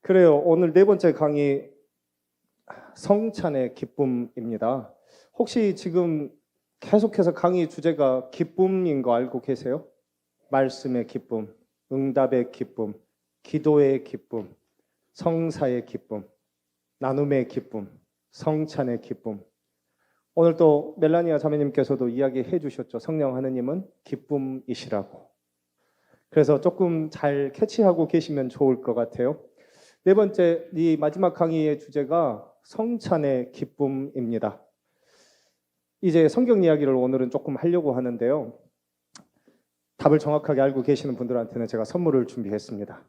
그래요. 오늘 네 번째 강의 성찬의 기쁨입니다. 혹시 지금 계속해서 강의 주제가 기쁨인 거 알고 계세요? 말씀의 기쁨, 응답의 기쁨, 기도의 기쁨, 성사의 기쁨, 나눔의 기쁨, 성찬의 기쁨. 오늘 또 멜라니아 자매님께서도 이야기해 주셨죠. 성령 하느님은 기쁨이시라고. 그래서 조금 잘 캐치하고 계시면 좋을 것 같아요. 네 번째, 이 마지막 강의의 주제가 성찬의 기쁨입니다. 이제 성경 이야기를 오늘은 조금 하려고 하는데요. 답을 정확하게 알고 계시는 분들한테는 제가 선물을 준비했습니다.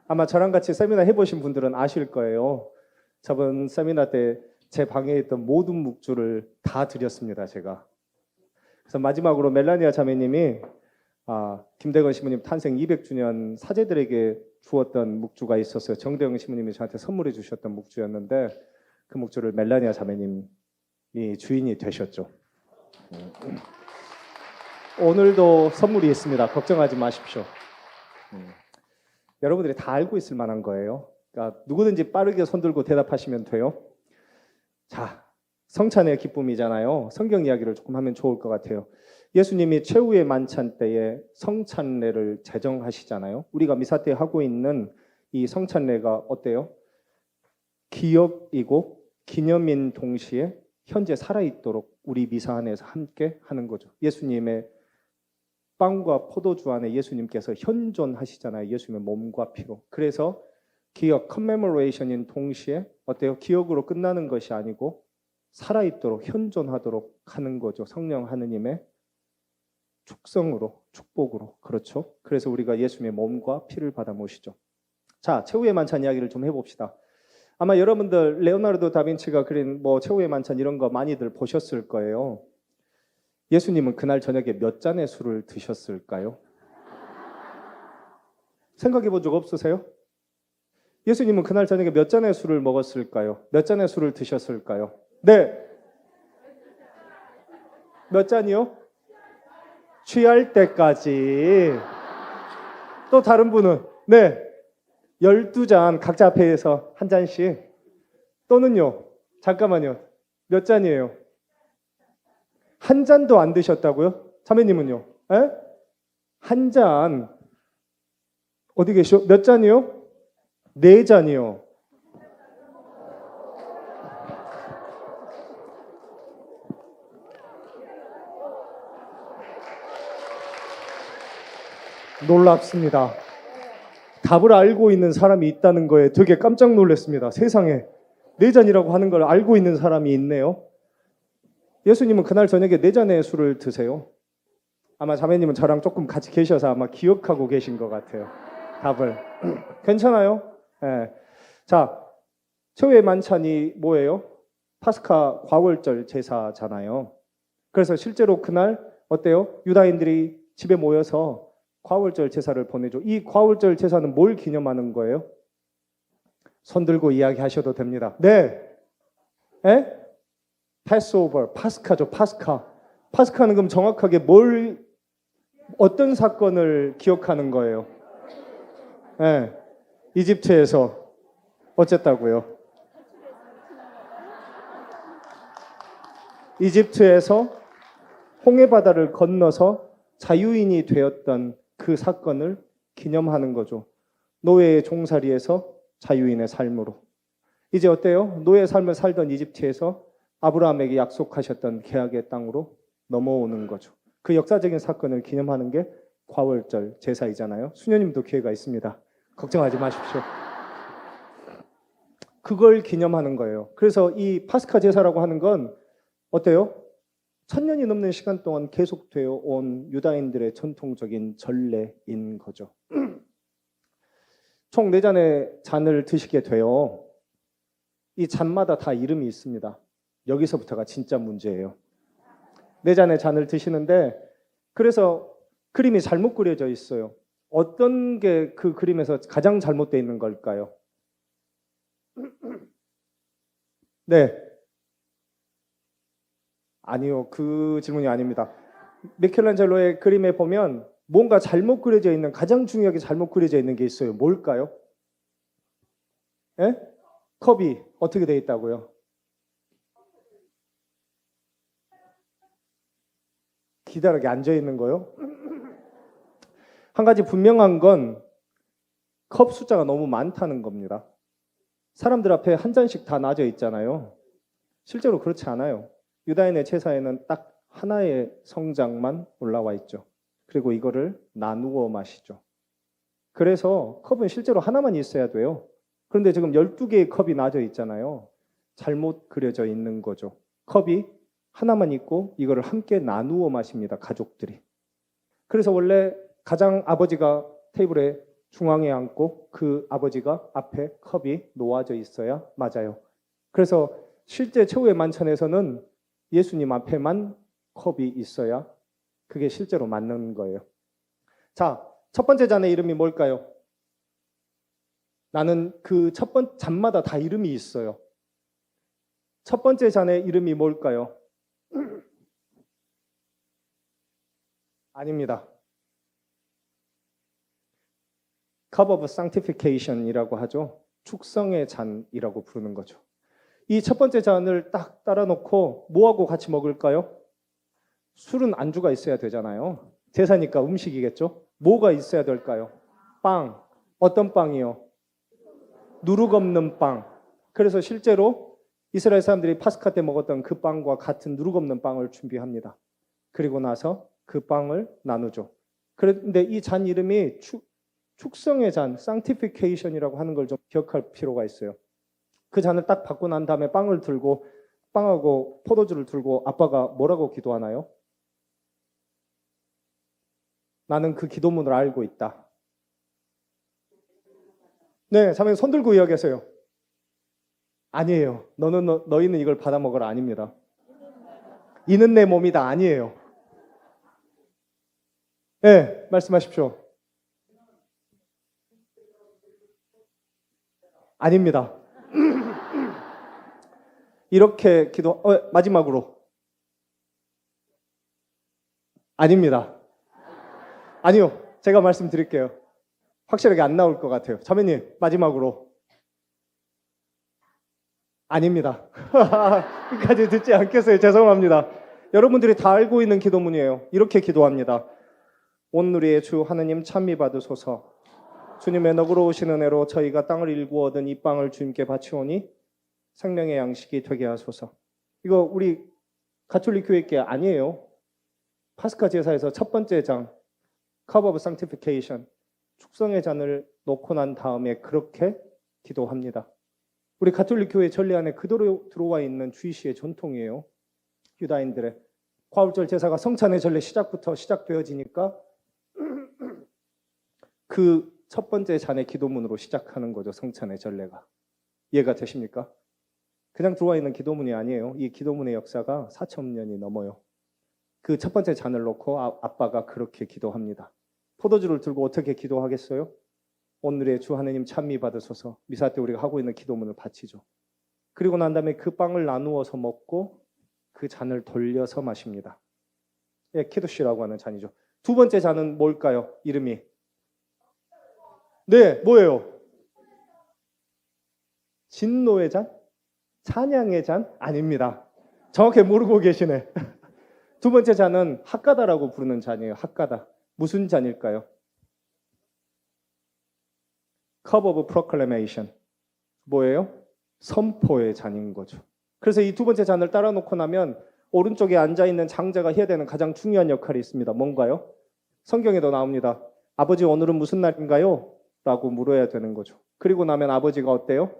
아마 저랑 같이 세미나 해보신 분들은 아실 거예요. 저번 세미나 때 제 방에 있던 모든 묵주를 다 드렸습니다, 제가. 그래서 마지막으로 멜라니아 자매님이 김대건 신부님 탄생 200주년 사제들에게 주었던 묵주가 있었어요. 정대영 신부님이 저한테 선물해 주셨던 묵주였는데 그 묵주를 멜라니아 자매님이 주인이 되셨죠. 오늘도 선물이 있습니다. 걱정하지 마십시오. 여러분들이 다 알고 있을 만한 거예요. 그러니까 누구든지 빠르게 손들고 대답하시면 돼요. 자, 성찬의 기쁨이잖아요. 성경 이야기를 조금 하면 좋을 것 같아요. 예수님이 최후의 만찬 때에 성찬례를 제정하시잖아요. 우리가 미사 때 하고 있는 이 성찬례가 어때요? 기억이고 기념인 동시에 현재 살아있도록 우리 미사 안에서 함께 하는 거죠. 예수님의 빵과 포도주 안에 예수님께서 현존하시잖아요. 예수님의 몸과 피로. 그래서 기억, commemoration인 동시에 어때요? 기억으로 끝나는 것이 아니고 살아있도록 현존하도록 하는 거죠. 성령 하느님의 축성으로, 축복으로. 그렇죠? 그래서 우리가 예수님의 몸과 피를 받아 모시죠. 자, 최후의 만찬 이야기를 좀 해봅시다. 아마 여러분들 레오나르도 다빈치가 그린 최후의 만찬 이런 거 많이들 보셨을 거예요. 예수님은 그날 저녁에 몇 잔의 술을 드셨을까요? 생각해 본 적 없으세요? 예수님은 그날 저녁에 몇 잔의 술을 먹었을까요? 몇 잔의 술을 드셨을까요? 네. 몇 잔이요? 취할 때까지. 또 다른 분은? 네. 12잔 각자 앞에서 한 잔씩. 또는요? 잠깐만요. 몇 잔이에요? 한 잔도 안 드셨다고요? 자매님은요? 에? 한 잔. 어디 계시죠? 몇 잔이요? 4잔이요. 놀랍습니다. 답을 알고 있는 사람이 있다는 거에 되게 깜짝 놀랐습니다. 세상에 4잔이라고 하는 걸 알고 있는 사람이 있네요. 예수님은 그날 저녁에 4잔의 술을 드세요. 아마 자매님은 저랑 조금 같이 계셔서 아마 기억하고 계신 것 같아요. 답을. 괜찮아요? 네. 자, 최후의 만찬이 뭐예요? 파스카 과월절 제사잖아요. 그래서 실제로 그날 어때요? 유다인들이 집에 모여서 과월절 제사를 보내죠. 이 과월절 제사는 뭘 기념하는 거예요? 손 들고 이야기하셔도 됩니다. 네. 에? 패스오버, 파스카죠. 파스카. 파스카는 그럼 정확하게 어떤 사건을 기억하는 거예요? 네. 이집트에서 어쨌다고요? 이집트에서 홍해바다를 건너서 자유인이 되었던 그 사건을 기념하는 거죠. 노예의 종살이에서 자유인의 삶으로. 이제 어때요? 노예의 삶을 살던 이집트에서 아브라함에게 약속하셨던 계약의 땅으로 넘어오는 거죠. 그 역사적인 사건을 기념하는 게 과월절 제사이잖아요. 수녀님도 기회가 있습니다. 걱정하지 마십시오. 그걸 기념하는 거예요. 그래서 이 파스카 제사라고 하는 건 어때요? 1000년이 넘는 시간 동안 계속되어 온 유다인들의 전통적인 전례인 거죠. 총 4잔의 잔을 드시게 돼요. 이 잔마다 다 이름이 있습니다. 여기서부터가 진짜 문제예요. 4잔의 잔을 드시는데 그래서 그림이 잘못 그려져 있어요. 어떤 게 그 그림에서 가장 잘못되어 있는 걸까요? 네. 아니요. 그 질문이 아닙니다. 미켈란젤로의 그림에 보면 뭔가 잘못 그려져 있는, 가장 중요하게 잘못 그려져 있는 게 있어요. 뭘까요? 예? 컵이 어떻게 돼 있다고요? 기다랗게 앉아 있는 거요? 한 가지 분명한 건 컵 숫자가 너무 많다는 겁니다. 사람들 앞에 한 잔씩 다 놔져 있잖아요. 실제로 그렇지 않아요. 유다인의 제사에는 딱 하나의 성장만 올라와 있죠. 그리고 이거를 나누어 마시죠. 그래서 컵은 실제로 하나만 있어야 돼요. 그런데 지금 12개의 컵이 놔져 있잖아요. 잘못 그려져 있는 거죠. 컵이 하나만 있고 이거를 함께 나누어 마십니다. 가족들이. 그래서 원래 가장 아버지가 테이블에 중앙에 앉고 그 아버지가 앞에 컵이 놓아져 있어야 맞아요. 그래서 실제 최후의 만찬에서는 예수님 앞에만 컵이 있어야 그게 실제로 맞는 거예요. 자, 첫 번째 잔의 이름이 뭘까요? 나는 그 첫 번째 잔마다 다 이름이 있어요. 첫 번째 잔의 이름이 뭘까요? 아닙니다. Cup of Sanctification이라고 하죠. 축성의 잔이라고 부르는 거죠. 이 첫 번째 잔을 딱 따라 놓고 뭐하고 같이 먹을까요? 술은 안주가 있어야 되잖아요. 제사니까 음식이겠죠. 뭐가 있어야 될까요? 빵. 어떤 빵이요? 누룩 없는 빵. 그래서 실제로 이스라엘 사람들이 파스카 때 먹었던 그 빵과 같은 누룩 없는 빵을 준비합니다. 그리고 나서 그 빵을 나누죠. 그런데 이 잔 이름이 축성의 잔, sanctification이라고 하는 걸 좀 기억할 필요가 있어요. 그 잔을 딱 받고 난 다음에 빵을 들고 빵하고 포도주를 들고 아빠가 뭐라고 기도하나요? 나는 그 기도문을 알고 있다. 네, 자매님 손 들고 이야기하세요. 아니에요. 너희는 이걸 받아 먹어라. 아닙니다. 이는 내 몸이다. 아니에요. 네, 말씀하십시오. 아닙니다. 이렇게 마지막으로. 아닙니다. 아니요. 제가 말씀드릴게요. 확실하게 안 나올 것 같아요. 자매님, 마지막으로. 아닙니다. 끝까지 듣지 않겠어요. 죄송합니다. 여러분들이 다 알고 있는 기도문이에요. 이렇게 기도합니다. 온 누리의 주 하느님 찬미 받으소서. 주님의 너그러우신 은혜로 저희가 땅을 일구어 얻은 이 빵을 주님께 바치오니 생명의 양식이 되게 하소서. 이거 우리 가톨릭 교회 게 아니에요. 파스카 제사에서 첫 번째 장 Cup of Sanctification 축성의 잔을 놓고 난 다음에 그렇게 기도합니다. 우리 가톨릭 교회 전례 안에 그대로 들어와 있는 주의시의 전통이에요. 유다인들의 과울절 제사가 성찬의 전례 시작부터 시작되어지니까 그 첫 번째 잔의 기도문으로 시작하는 거죠. 성찬의 전례가. 이해가 되십니까? 그냥 들어와 있는 기도문이 아니에요. 이 기도문의 역사가 4,000년이 넘어요. 그 첫 번째 잔을 놓고 아빠가 그렇게 기도합니다. 포도주를 들고 어떻게 기도하겠어요? 오늘의 주 하느님 찬미 받으소서. 미사 때 우리가 하고 있는 기도문을 바치죠. 그리고 난 다음에 그 빵을 나누어서 먹고 그 잔을 돌려서 마십니다. 예, 키두시라고 하는 잔이죠. 두 번째 잔은 뭘까요? 이름이? 네, 뭐예요? 진노의 잔? 찬양의 잔? 아닙니다. 정확히 모르고 계시네. 두 번째 잔은 핫가다라고 부르는 잔이에요. 핫가다. 무슨 잔일까요? Cup of Proclamation. 뭐예요? 선포의 잔인 거죠. 그래서 이 두 번째 잔을 따라 놓고 나면 오른쪽에 앉아있는 장자가 해야 되는 가장 중요한 역할이 있습니다. 뭔가요? 성경에도 나옵니다. 아버지 오늘은 무슨 날인가요? 라고 물어야 되는 거죠. 그리고 나면 아버지가 어때요?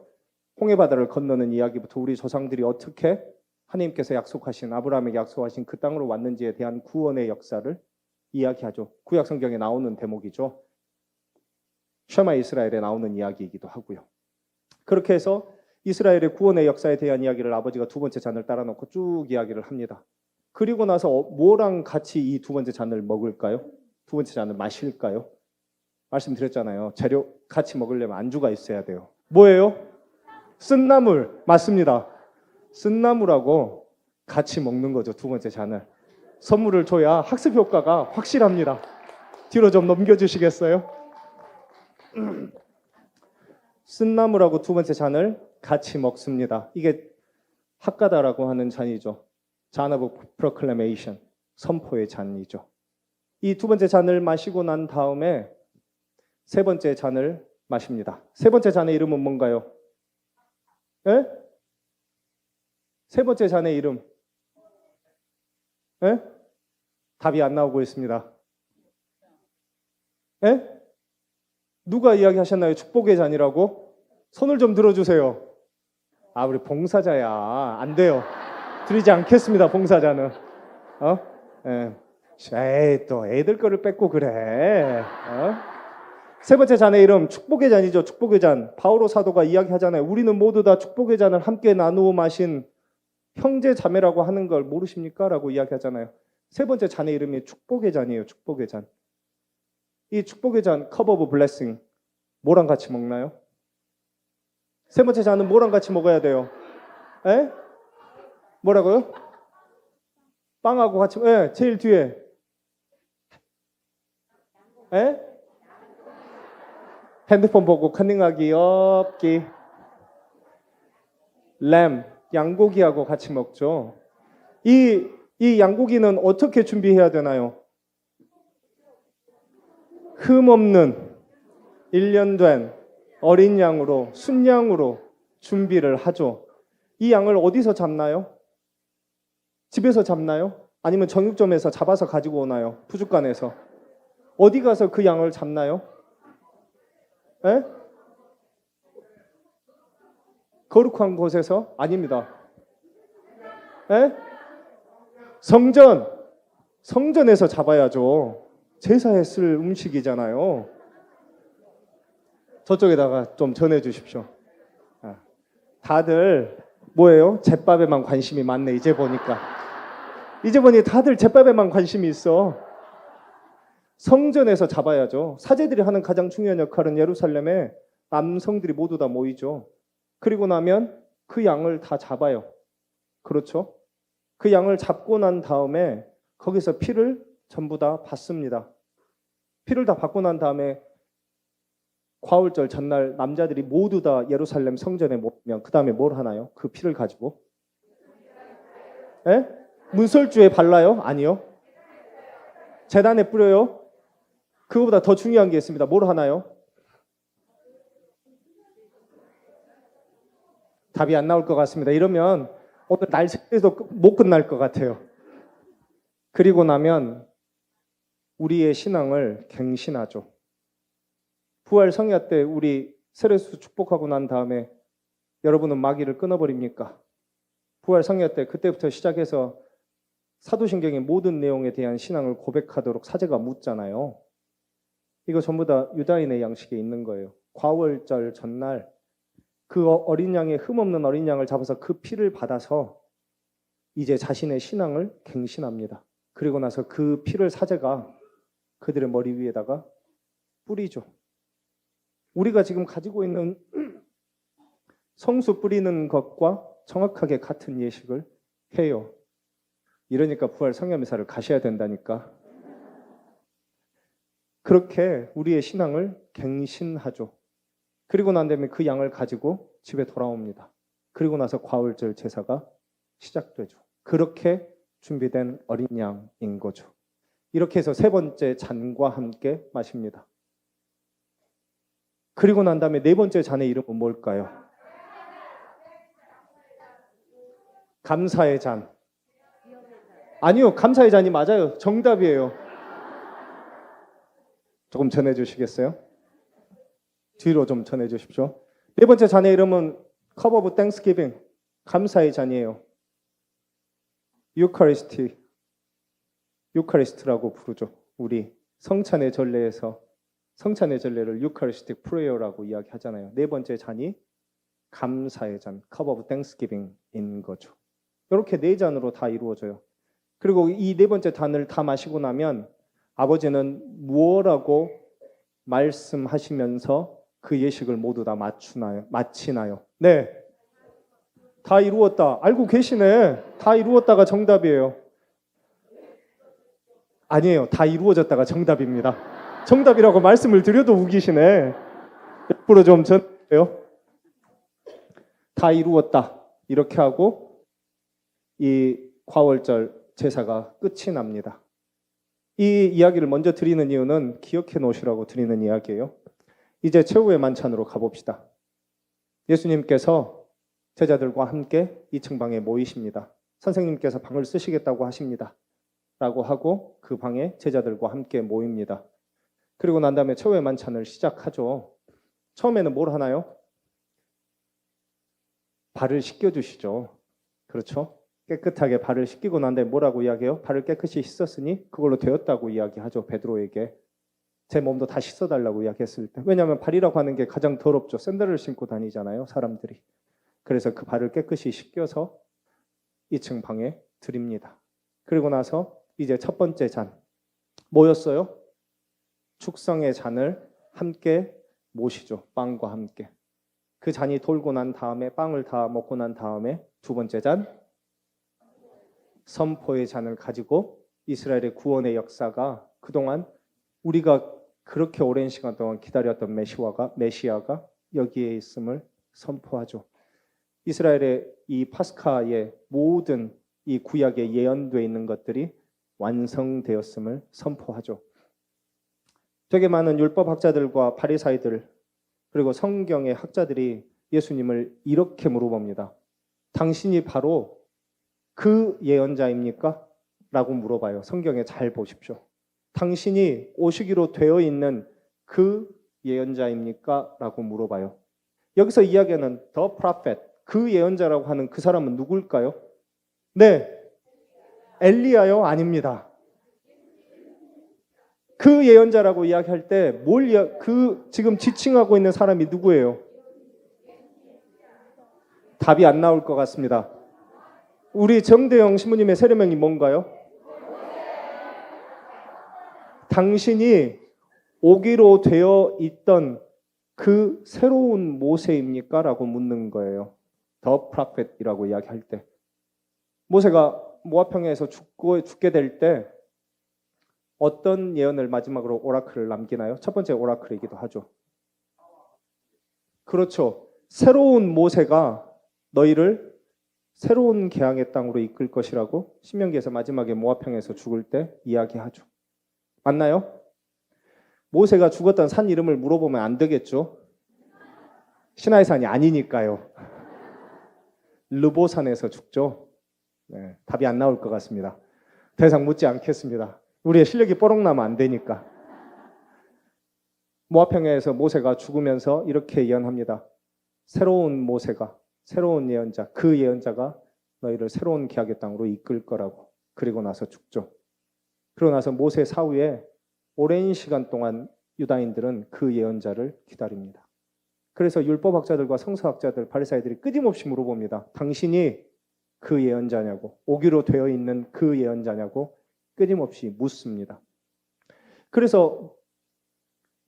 홍해바다를 건너는 이야기부터 우리 조상들이 어떻게 하나님께서 약속하신 아브라함에게 약속하신 그 땅으로 왔는지에 대한 구원의 역사를 이야기하죠. 구약 성경에 나오는 대목이죠. 쉐마 이스라엘에 나오는 이야기이기도 하고요. 그렇게 해서 이스라엘의 구원의 역사에 대한 이야기를 아버지가 두 번째 잔을 따라 놓고 쭉 이야기를 합니다. 그리고 나서 뭐랑 같이 이 두 번째 잔을 먹을까요? 두 번째 잔을 마실까요? 말씀드렸잖아요. 재료 같이 먹으려면 안주가 있어야 돼요. 뭐예요? 쓴나물. 맞습니다. 쓴나물하고 같이 먹는 거죠. 두 번째 잔을. 선물을 줘야 학습 효과가 확실합니다. 뒤로 좀 넘겨주시겠어요? 쓴나물하고 두 번째 잔을 같이 먹습니다. 이게 학가다라고 하는 잔이죠. 잔 오브 프로클레메이션, 선포의 잔이죠. 이 두 번째 잔을 마시고 난 다음에 세 번째 잔을 마십니다. 세 번째 잔의 이름은 뭔가요? 에? 세 번째 잔의 이름. 에? 답이 안 나오고 있습니다. 에? 누가 이야기하셨나요? 축복의 잔이라고? 손을 좀 들어주세요. 아, 우리 봉사자야. 안 돼요. 드리지 않겠습니다, 봉사자는. 예. 에이, 또 애들 거를 뺏고 그래. 세 번째 잔의 이름, 축복의 잔이죠. 축복의 잔. 바오로 사도가 이야기하잖아요. 우리는 모두 다 축복의 잔을 함께 나누어 마신 형제 자매라고 하는 걸 모르십니까? 라고 이야기하잖아요. 세 번째 잔의 이름이 축복의 잔이에요. 축복의 잔. 이 축복의 잔, 컵 오브 블레싱, 뭐랑 같이 먹나요? 세 번째 잔은 뭐랑 같이 먹어야 돼요? 에? 뭐라고요? 빵하고 같이, 예, 제일 뒤에. 에? 핸드폰 보고 컨닝하기 없기. 램, 양고기하고 같이 먹죠. 이 양고기는 어떻게 준비해야 되나요? 흠 없는 1년 된 어린 양으로, 순양으로 준비를 하죠. 이 양을 어디서 잡나요? 집에서 잡나요? 아니면 정육점에서 잡아서 가지고 오나요? 푸주간에서. 어디 가서 그 양을 잡나요? 에? 거룩한 곳에서? 아닙니다. 에? 성전에서 잡아야죠. 제사에 쓸 음식이잖아요. 저쪽에다가 좀 전해 주십시오. 다들 뭐예요? 잿밥에만 관심이 많네. 이제 보니 다들 잿밥에만 관심이 있어. 성전에서 잡아야죠. 사제들이 하는 가장 중요한 역할은 예루살렘에 남성들이 모두 다 모이죠. 그리고 나면 그 양을 다 잡아요. 그렇죠? 그 양을 잡고 난 다음에 거기서 피를 전부 다 받습니다. 피를 다 받고 난 다음에 과울절 전날 남자들이 모두 다 예루살렘 성전에 모이면 그 다음에 뭘 하나요? 그 피를 가지고? 에? 문설주에 발라요? 아니요. 제단에 뿌려요? 그거보다 더 중요한 게 있습니다. 뭘 하나요? 답이 안 나올 것 같습니다. 이러면 오늘 날 새에도 못 끝날 것 같아요. 그리고 나면 우리의 신앙을 갱신하죠. 부활 성야 때 우리 세례수 축복하고 난 다음에 여러분은 마귀를 끊어버립니까? 부활 성야 때 그때부터 시작해서 사도신경의 모든 내용에 대한 신앙을 고백하도록 사제가 묻잖아요. 이거 전부 다 유다인의 양식에 있는 거예요. 과월절 전날 그 어린 양의 흠없는 어린 양을 잡아서 그 피를 받아서 이제 자신의 신앙을 갱신합니다. 그리고 나서 그 피를 사제가 그들의 머리 위에다가 뿌리죠. 우리가 지금 가지고 있는 성수 뿌리는 것과 정확하게 같은 예식을 해요. 이러니까 부활 성야미사를 가셔야 된다니까. 그렇게 우리의 신앙을 갱신하죠. 그리고 난 다음에 그 양을 가지고 집에 돌아옵니다. 그리고 나서 과울절 제사가 시작되죠. 그렇게 준비된 어린 양인 거죠. 이렇게 해서 세 번째 잔과 함께 마십니다. 그리고 난 다음에 네 번째 잔의 이름은 뭘까요? 감사의 잔. 아니요, 감사의 잔이 맞아요. 정답이에요. 조금 전해주시겠어요? 뒤로 좀 전해주십시오. 네 번째 잔의 이름은 컵 오브 땡스기빙, 감사의 잔이에요. 유카리스트라고 부르죠. 우리 성찬의 전례에서 성찬의 전례를 유카리스틱 프레이어라고 이야기하잖아요. 네 번째 잔이 감사의 잔, 컵 오브 땡스기빙인 거죠. 이렇게 네 잔으로 다 이루어져요. 그리고 이 네 번째 잔을 다 마시고 나면 아버지는 무엇라고 말씀하시면서 그 예식을 모두 다 마치나요? 네. 다 이루었다. 알고 계시네. 다 이루었다가 정답이에요. 아니에요. 다 이루어졌다가 정답입니다. 정답이라고 말씀을 드려도 우기시네. 옆으로 좀 다 이루었다. 이렇게 하고 이 과월절 제사가 끝이 납니다. 이 이야기를 먼저 드리는 이유는 기억해 놓으시라고 드리는 이야기예요. 이제 최후의 만찬으로 가봅시다. 예수님께서 제자들과 함께 2층 방에 모이십니다. 선생님께서 방을 쓰시겠다고 하십니다. 라고 하고 그 방에 제자들과 함께 모입니다. 그리고 난 다음에 최후의 만찬을 시작하죠. 처음에는 뭘 하나요? 발을 씻겨주시죠. 그렇죠? 깨끗하게 발을 씻기고 난 다음에 뭐라고 이야기해요? 발을 깨끗이 씻었으니 그걸로 되었다고 이야기하죠. 베드로에게. 제 몸도 다 씻어달라고 이야기했을 때. 왜냐하면 발이라고 하는 게 가장 더럽죠. 샌들을 신고 다니잖아요. 사람들이. 그래서 그 발을 깨끗이 씻겨서 2층 방에 드립니다. 그리고 나서 이제 첫 번째 잔. 뭐였어요? 축성의 잔을 함께 모시죠. 빵과 함께. 그 잔이 돌고 난 다음에 빵을 다 먹고 난 다음에 두 번째 잔. 선포의 잔을 가지고 이스라엘의 구원의 역사가 그동안 우리가 그렇게 오랜 시간 동안 기다렸던 메시아가 여기에 있음을 선포하죠. 이스라엘의 이 파스카의 모든 이 구약에 예언되어 있는 것들이 완성되었음을 선포하죠. 되게 많은 율법학자들과 바리사이들 그리고 성경의 학자들이 예수님을 이렇게 물어봅니다. 당신이 바로 그 예언자입니까? 라고 물어봐요. 성경에 잘 보십시오. 당신이 오시기로 되어 있는 그 예언자입니까? 라고 물어봐요. 여기서 이야기하는 the prophet, 그 예언자라고 하는 그 사람은 누굴까요? 네, 엘리야요? 아닙니다. 그 예언자라고 이야기할 때 지금 지칭하고 있는 사람이 누구예요? 답이 안 나올 것 같습니다. 우리 정대영 신부님의 세례명이 뭔가요? 당신이 오기로 되어 있던 그 새로운 모세입니까? 라고 묻는 거예요. The prophet이라고 이야기할 때. 모세가 모압평야에서 죽게 될 때 어떤 예언을 마지막으로 오라클을 남기나요? 첫 번째 오라클이기도 하죠. 그렇죠. 새로운 모세가 너희를 새로운 개항의 땅으로 이끌 것이라고 신명기에서 마지막에 모압평야에서 죽을 때 이야기하죠. 맞나요? 모세가 죽었던 산 이름을 물어보면 안 되겠죠. 시나이 산이 아니니까요. 르보산에서 죽죠. 네, 답이 안 나올 것 같습니다. 더 이상 묻지 않겠습니다. 우리의 실력이 뽀록나면 안 되니까. 모압평야에서 모세가 죽으면서 이렇게 예언합니다. 새로운 모세가, 새로운 예언자, 그 예언자가 너희를 새로운 기약의 땅으로 이끌 거라고. 그리고 나서 죽죠. 그러고 나서 모세 사후에 오랜 시간 동안 유다인들은 그 예언자를 기다립니다. 그래서 율법학자들과 성서학자들, 바리사이들이 끊임없이 물어봅니다. 당신이 그 예언자냐고, 오기로 되어 있는 그 예언자냐고 끊임없이 묻습니다. 그래서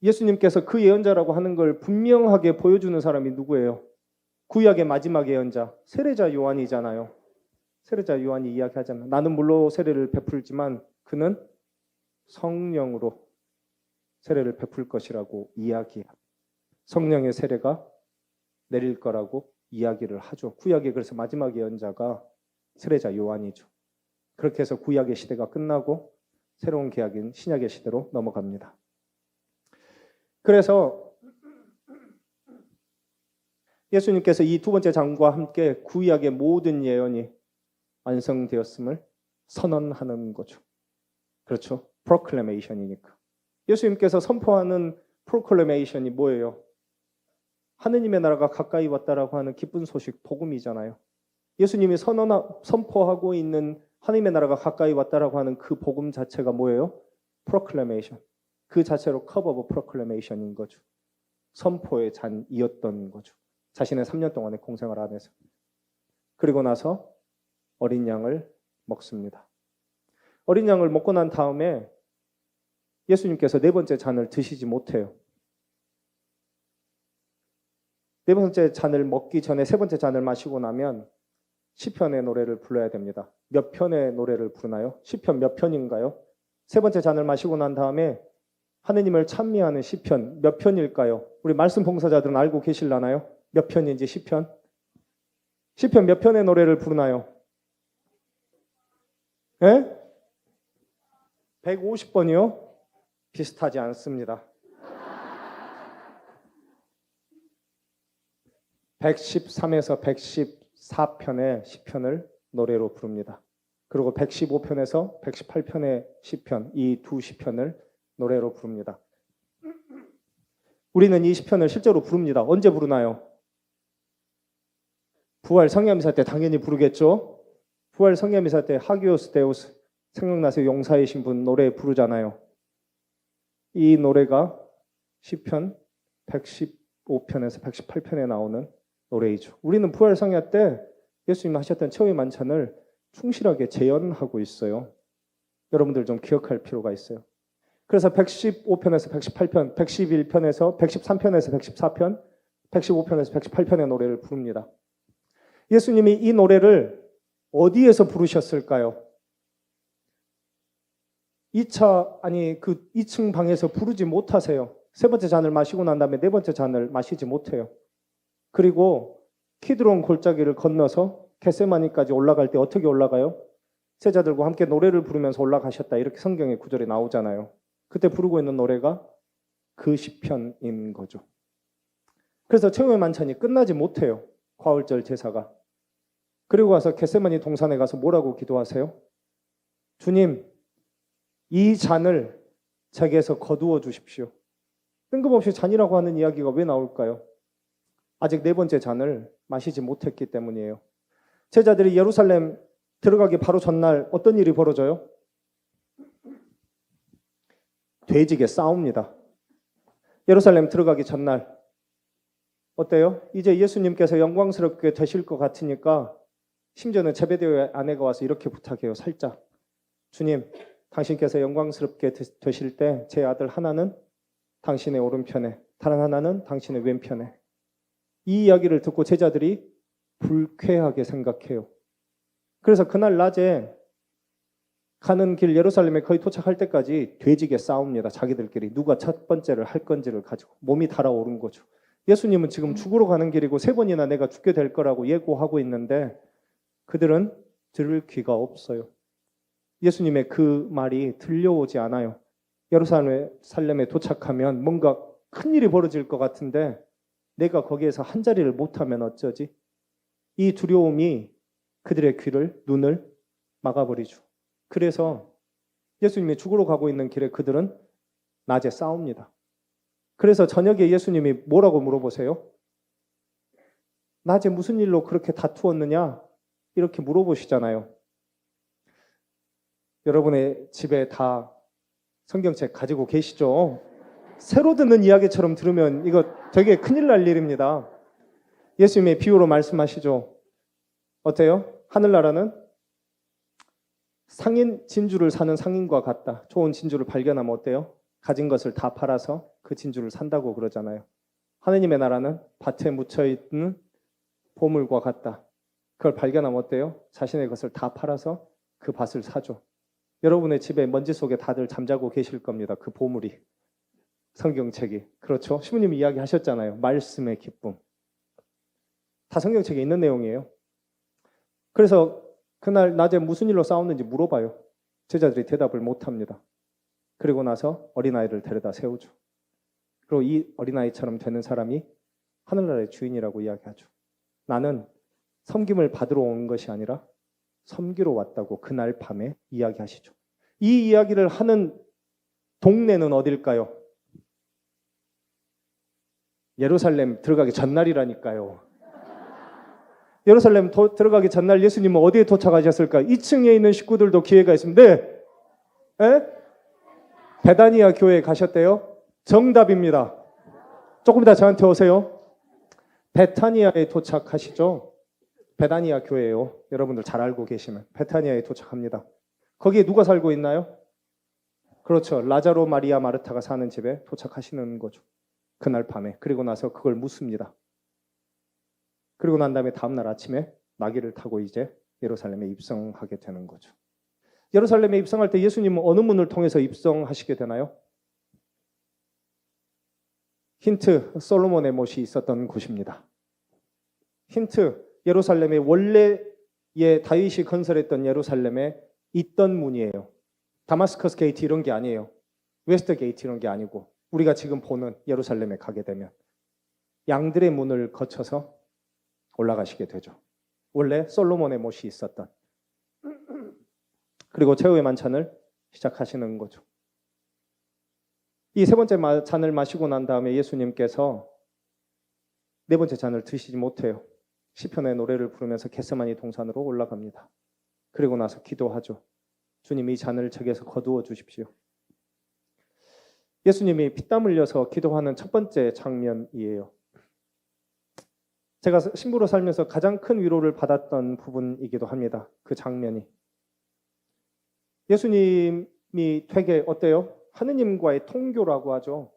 예수님께서 그 예언자라고 하는 걸 분명하게 보여주는 사람이 누구예요? 구약의 마지막 예언자, 세례자 요한이잖아요. 세례자 요한이 이야기하잖아요. 나는 물로 세례를 베풀지만 그는 성령으로 세례를 베풀 것이라고 이야기합니다. 성령의 세례가 내릴 거라고 이야기를 하죠. 구약의 그래서 마지막 예언자가 세례자 요한이죠. 그렇게 해서 구약의 시대가 끝나고 새로운 계약인 신약의 시대로 넘어갑니다. 그래서 예수님께서 이 두 번째 장과 함께 구약의 모든 예언이 완성되었음을 선언하는 거죠. 그렇죠? proclamation이니까. 예수님께서 선포하는 proclamation이 뭐예요? 하느님의 나라가 가까이 왔다라고 하는 기쁜 소식, 복음이잖아요. 예수님이 선포하고 있는 하느님의 나라가 가까이 왔다라고 하는 그 복음 자체가 뭐예요? proclamation. 그 자체로 cup of proclamation인 거죠. 선포의 잔이었던 거죠. 자신의 3년 동안의 공생활 안에서. 그리고 나서 어린 양을 먹습니다. 어린 양을 먹고 난 다음에 예수님께서 네 번째 잔을 드시지 못해요. 네 번째 잔을 먹기 전에 세 번째 잔을 마시고 나면 시편의 노래를 불러야 됩니다. 몇 편의 노래를 부르나요? 시편 몇 편인가요? 세 번째 잔을 마시고 난 다음에 하느님을 찬미하는 시편 몇 편일까요? 우리 말씀 봉사자들은 알고 계실라나요? 몇 편인지 시편? 시편 몇 편의 노래를 부르나요? 예? 150번이요? 비슷하지 않습니다. 113에서 114편의 시편을 노래로 부릅니다. 그리고 115편에서 118편의 시편, 이 두 시편을 노래로 부릅니다. 우리는 이 시편을 실제로 부릅니다. 언제 부르나요? 부활 성례미사 때 당연히 부르겠죠. 부활 성례미사 때 하기오스 데우스 생각나서 용사의 신분 노래 부르잖아요. 이 노래가 시편 115편에서 118편에 나오는 노래이죠. 우리는 부활 성례 때 예수님 하셨던 최후의 만찬을 충실하게 재현하고 있어요. 여러분들 좀 기억할 필요가 있어요. 그래서 115편에서 118편, 111편에서 113편에서 114편, 115편에서 118편의 노래를 부릅니다. 예수님이 이 노래를 어디에서 부르셨을까요? 2층 방에서 부르지 못하세요. 세 번째 잔을 마시고 난 다음에 네 번째 잔을 마시지 못해요. 그리고 키드론 골짜기를 건너서 겟세마니까지 올라갈 때 어떻게 올라가요? 제자들과 함께 노래를 부르면서 올라가셨다. 이렇게 성경의 구절이 나오잖아요. 그때 부르고 있는 노래가 그 시편인 거죠. 그래서 최후의 만찬이 끝나지 못해요. 과월절 제사가. 그리고 와서 겟세마니 동산에 가서 뭐라고 기도하세요? 주님, 이 잔을 제게서 거두어 주십시오. 뜬금없이 잔이라고 하는 이야기가 왜 나올까요? 아직 네 번째 잔을 마시지 못했기 때문이에요. 제자들이 예루살렘 들어가기 바로 전날 어떤 일이 벌어져요? 돼지게 싸웁니다. 예루살렘 들어가기 전날 어때요? 이제 예수님께서 영광스럽게 되실 것 같으니까 심지어는 제베데오의 아내가 와서 이렇게 부탁해요. 살짝. 주님, 당신께서 영광스럽게 되실 때 제 아들 하나는 당신의 오른편에, 다른 하나는 당신의 왼편에. 이 이야기를 듣고 제자들이 불쾌하게 생각해요. 그래서 그날 낮에 가는 길 예루살렘에 거의 도착할 때까지 돼지게 싸웁니다. 자기들끼리 누가 첫 번째를 할 건지를 가지고 몸이 달아오른 거죠. 예수님은 지금 죽으러 가는 길이고 세 번이나 내가 죽게 될 거라고 예고하고 있는데 그들은 들을 귀가 없어요. 예수님의 그 말이 들려오지 않아요. 예루살렘에 도착하면 뭔가 큰일이 벌어질 것 같은데 내가 거기에서 한 자리를 못하면 어쩌지? 이 두려움이 그들의 귀를, 눈을 막아버리죠. 그래서 예수님이 죽으러 가고 있는 길에 그들은 낮에 싸웁니다. 그래서 저녁에 예수님이 뭐라고 물어보세요? 낮에 무슨 일로 그렇게 다투었느냐? 이렇게 물어보시잖아요. 여러분의 집에 다 성경책 가지고 계시죠? 새로 듣는 이야기처럼 들으면 이거 되게 큰일 날 일입니다. 예수님의 비유로 말씀하시죠. 어때요? 하늘나라는 상인 진주를 사는 상인과 같다. 좋은 진주를 발견하면 어때요? 가진 것을 다 팔아서 그 진주를 산다고 그러잖아요. 하느님의 나라는 밭에 묻혀있는 보물과 같다. 그걸 발견하면 어때요? 자신의 것을 다 팔아서 그 밭을 사죠. 여러분의 집에 먼지 속에 다들 잠자고 계실 겁니다. 그 보물이. 성경책이. 그렇죠? 시부님이 이야기하셨잖아요. 말씀의 기쁨. 다 성경책에 있는 내용이에요. 그래서 그날 낮에 무슨 일로 싸웠는지 물어봐요. 제자들이 대답을 못합니다. 그리고 나서 어린아이를 데려다 세우죠. 그리고 이 어린아이처럼 되는 사람이 하늘나라의 주인이라고 이야기하죠. 나는 섬김을 받으러 온 것이 아니라 섬기러 왔다고 그날 밤에 이야기하시죠. 이 이야기를 하는 동네는 어딜까요? 예루살렘 들어가기 전날이라니까요. 예루살렘 들어가기 전날 예수님은 어디에 도착하셨을까? 2층에 있는 식구들도 기회가 있습니다. 네. 에? 베다니아 교회에 가셨대요? 정답입니다. 조금 이따 저한테 오세요. 베타니아에 도착하시죠? 베다니아 교회예요. 여러분들 잘 알고 계시는 베타니아에 도착합니다. 거기에 누가 살고 있나요? 그렇죠. 라자로, 마리아, 마르타가 사는 집에 도착하시는 거죠. 그날 밤에. 그리고 나서 그걸 묻습니다. 그리고 난 다음에 다음날 아침에 나귀를 타고 이제 예루살렘에 입성하게 되는 거죠. 예루살렘에 입성할 때 예수님은 어느 문을 통해서 입성하시게 되나요? 힌트, 솔로몬의 못이 있었던 곳입니다. 힌트, 예루살렘의 원래의 다윗이 건설했던 예루살렘에 있던 문이에요. 다마스커스 게이트 이런 게 아니에요. 웨스트 게이트 이런 게 아니고 우리가 지금 보는 예루살렘에 가게 되면 양들의 문을 거쳐서 올라가시게 되죠. 원래 솔로몬의 못이 있었던. 그리고 최후의 만찬을 시작하시는 거죠. 이 세 번째 잔을 마시고 난 다음에 예수님께서 네 번째 잔을 드시지 못해요. 시편의 노래를 부르면서 겟세마니 동산으로 올라갑니다. 그리고 나서 기도하죠. 주님, 이 잔을 제게서 거두어 주십시오. 예수님이 피땀 흘려서 기도하는 첫 번째 장면이에요. 제가 신부로 살면서 가장 큰 위로를 받았던 부분이기도 합니다. 그 장면이. 예수님이 되게 어때요? 하느님과의 통교라고 하죠.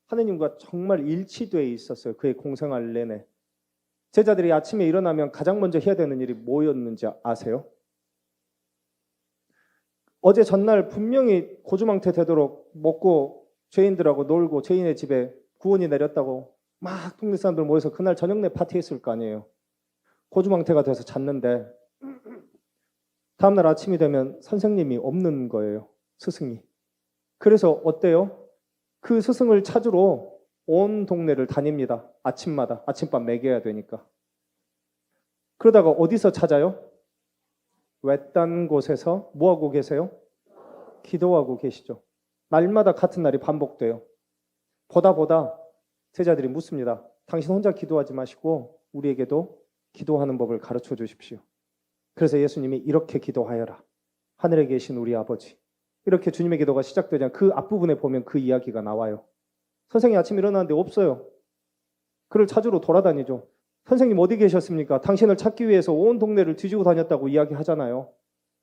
하느님과 정말 일치되어 있었어요. 그의 공생활 내내. 제자들이 아침에 일어나면 가장 먼저 해야 되는 일이 뭐였는지 아세요? 어제 전날 분명히 고주망태 되도록 먹고 죄인들하고 놀고 죄인의 집에 구원이 내렸다고 막 동네 사람들 모여서 그날 저녁 내 파티했을 거 아니에요. 고주망태가 돼서 잤는데 다음날 아침이 되면 선생님이 없는 거예요. 스승이. 그래서 어때요? 그 스승을 찾으러 온 동네를 다닙니다. 아침마다. 아침밥 먹여야 되니까. 그러다가 어디서 찾아요? 외딴 곳에서 뭐하고 계세요? 기도하고 계시죠. 날마다 같은 날이 반복돼요. 보다 제자들이 묻습니다. 당신 혼자 기도하지 마시고 우리에게도 기도하는 법을 가르쳐 주십시오. 그래서 예수님이 이렇게 기도하여라. 하늘에 계신 우리 아버지. 이렇게 주님의 기도가 시작되자 그 앞부분에 보면 그 이야기가 나와요. 선생님 아침 일어나는데 없어요. 그를 찾으러 돌아다니죠. 선생님 어디 계셨습니까? 당신을 찾기 위해서 온 동네를 뒤지고 다녔다고 이야기하잖아요.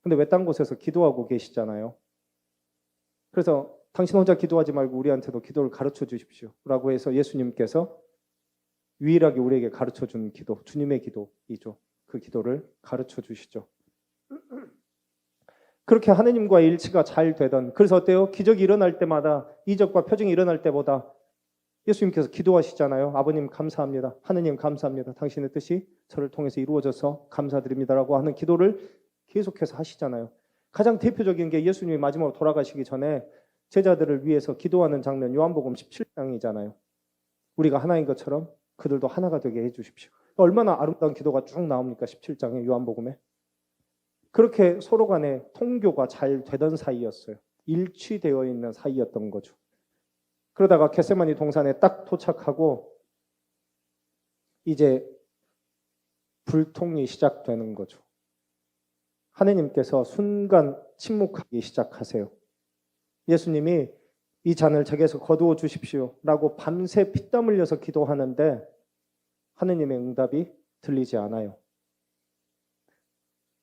근데 외딴 곳에서 기도하고 계시잖아요. 그래서 당신 혼자 기도하지 말고 우리한테도 기도를 가르쳐 주십시오. 라고 해서 예수님께서 유일하게 우리에게 가르쳐 준 기도, 주님의 기도이죠. 그 기도를 가르쳐 주시죠. 그렇게 하느님과의 일치가 잘 되던, 그래서 어때요? 기적이 일어날 때마다, 이적과 표징이 일어날 때보다 예수님께서 기도하시잖아요. 아버님 감사합니다. 하느님 감사합니다. 당신의 뜻이 저를 통해서 이루어져서 감사드립니다라고 하는 기도를 계속해서 하시잖아요. 가장 대표적인 게 예수님이 마지막으로 돌아가시기 전에 제자들을 위해서 기도하는 장면, 요한복음 17장이잖아요. 우리가 하나인 것처럼 그들도 하나가 되게 해주십시오. 얼마나 아름다운 기도가 쭉 나옵니까? 17장의 요한복음에. 그렇게 서로 간에 통교가 잘 되던 사이였어요. 일치되어 있는 사이였던 거죠. 그러다가 겟세마니 동산에 딱 도착하고 이제 불통이 시작되는 거죠. 하느님께서 순간 침묵하기 시작하세요. 예수님이 이 잔을 제게서 거두어 주십시오 라고 밤새 피땀 흘려서 기도하는데 하느님의 응답이 들리지 않아요.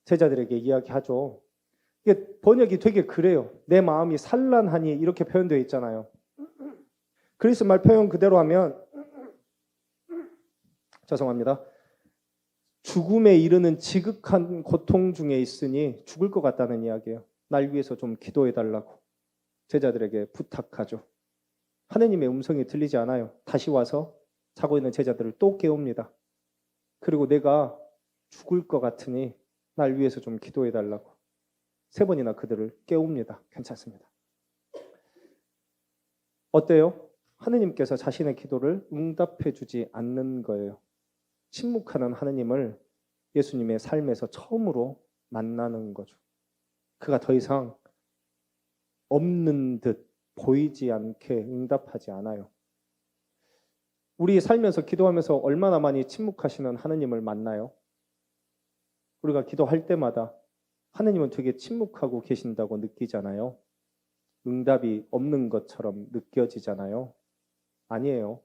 제자들에게 이야기하죠. 이게 번역이 되게 그래요. 내 마음이 산란하니 이렇게 표현되어 있잖아요. 그리스 말 표현 그대로 하면 죄송합니다. 죽음에 이르는 지극한 고통 중에 있으니 죽을 것 같다는 이야기예요. 날 위해서 좀 기도해달라고 제자들에게 부탁하죠. 하느님의 음성이 들리지 않아요. 다시 와서 자고 있는 제자들을 또 깨웁니다. 그리고 내가 죽을 것 같으니 날 위해서 좀 기도해달라고 세 번이나 그들을 깨웁니다. 괜찮습니다. 어때요? 하느님께서 자신의 기도를 응답해 주지 않는 거예요. 침묵하는 하느님을 예수님의 삶에서 처음으로 만나는 거죠. 그가 더 이상 없는 듯 보이지 않게 응답하지 않아요. 우리 살면서 기도하면서 얼마나 많이 침묵하시는 하느님을 만나요? 우리가 기도할 때마다 하느님은 되게 침묵하고 계신다고 느끼잖아요. 응답이 없는 것처럼 느껴지잖아요. 아니에요.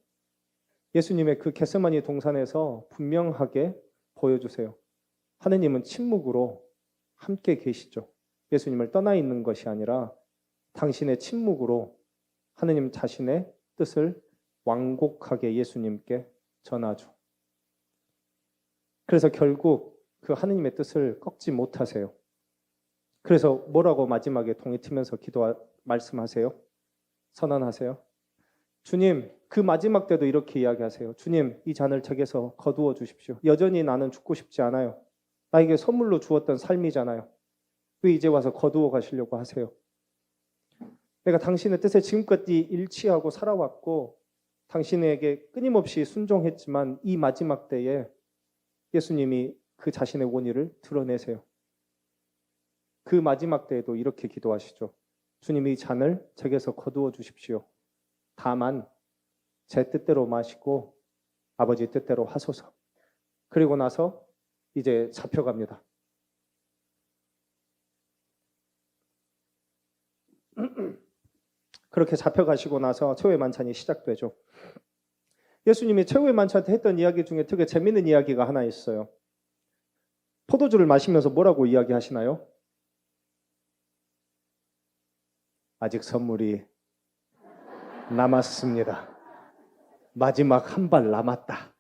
예수님의 그 겟세마니 동산에서 분명하게 보여주세요. 하느님은 침묵으로 함께 계시죠. 예수님을 떠나 있는 것이 아니라 당신의 침묵으로 하느님 자신의 뜻을 완곡하게 예수님께 전하죠. 그래서 결국 그 하느님의 뜻을 꺾지 못하세요. 그래서 뭐라고 마지막에 동이 트면서 말씀하세요? 선언하세요? 주님, 그 마지막 때도 이렇게 이야기하세요. 주님, 이 잔을 제게서 거두어 주십시오. 여전히 나는 죽고 싶지 않아요. 나에게 선물로 주었던 삶이잖아요. 왜 이제 와서 거두어 가시려고 하세요? 내가 당신의 뜻에 지금까지 일치하고 살아왔고 당신에게 끊임없이 순종했지만 이 마지막 때에 예수님이 그 자신의 원의를 드러내세요. 그 마지막 때에도 이렇게 기도하시죠. 주님, 이 잔을 제게서 거두어 주십시오. 다만 제 뜻대로 마시고 아버지 뜻대로 하소서. 그리고 나서 이제 잡혀갑니다. 그렇게 잡혀가시고 나서 최후의 만찬이 시작되죠. 예수님이 최후의 만찬 때 했던 이야기 중에 되게 재밌는 이야기가 하나 있어요. 포도주를 마시면서 뭐라고 이야기하시나요? 아직 선물이 남았습니다. 마지막 한 발 남았다.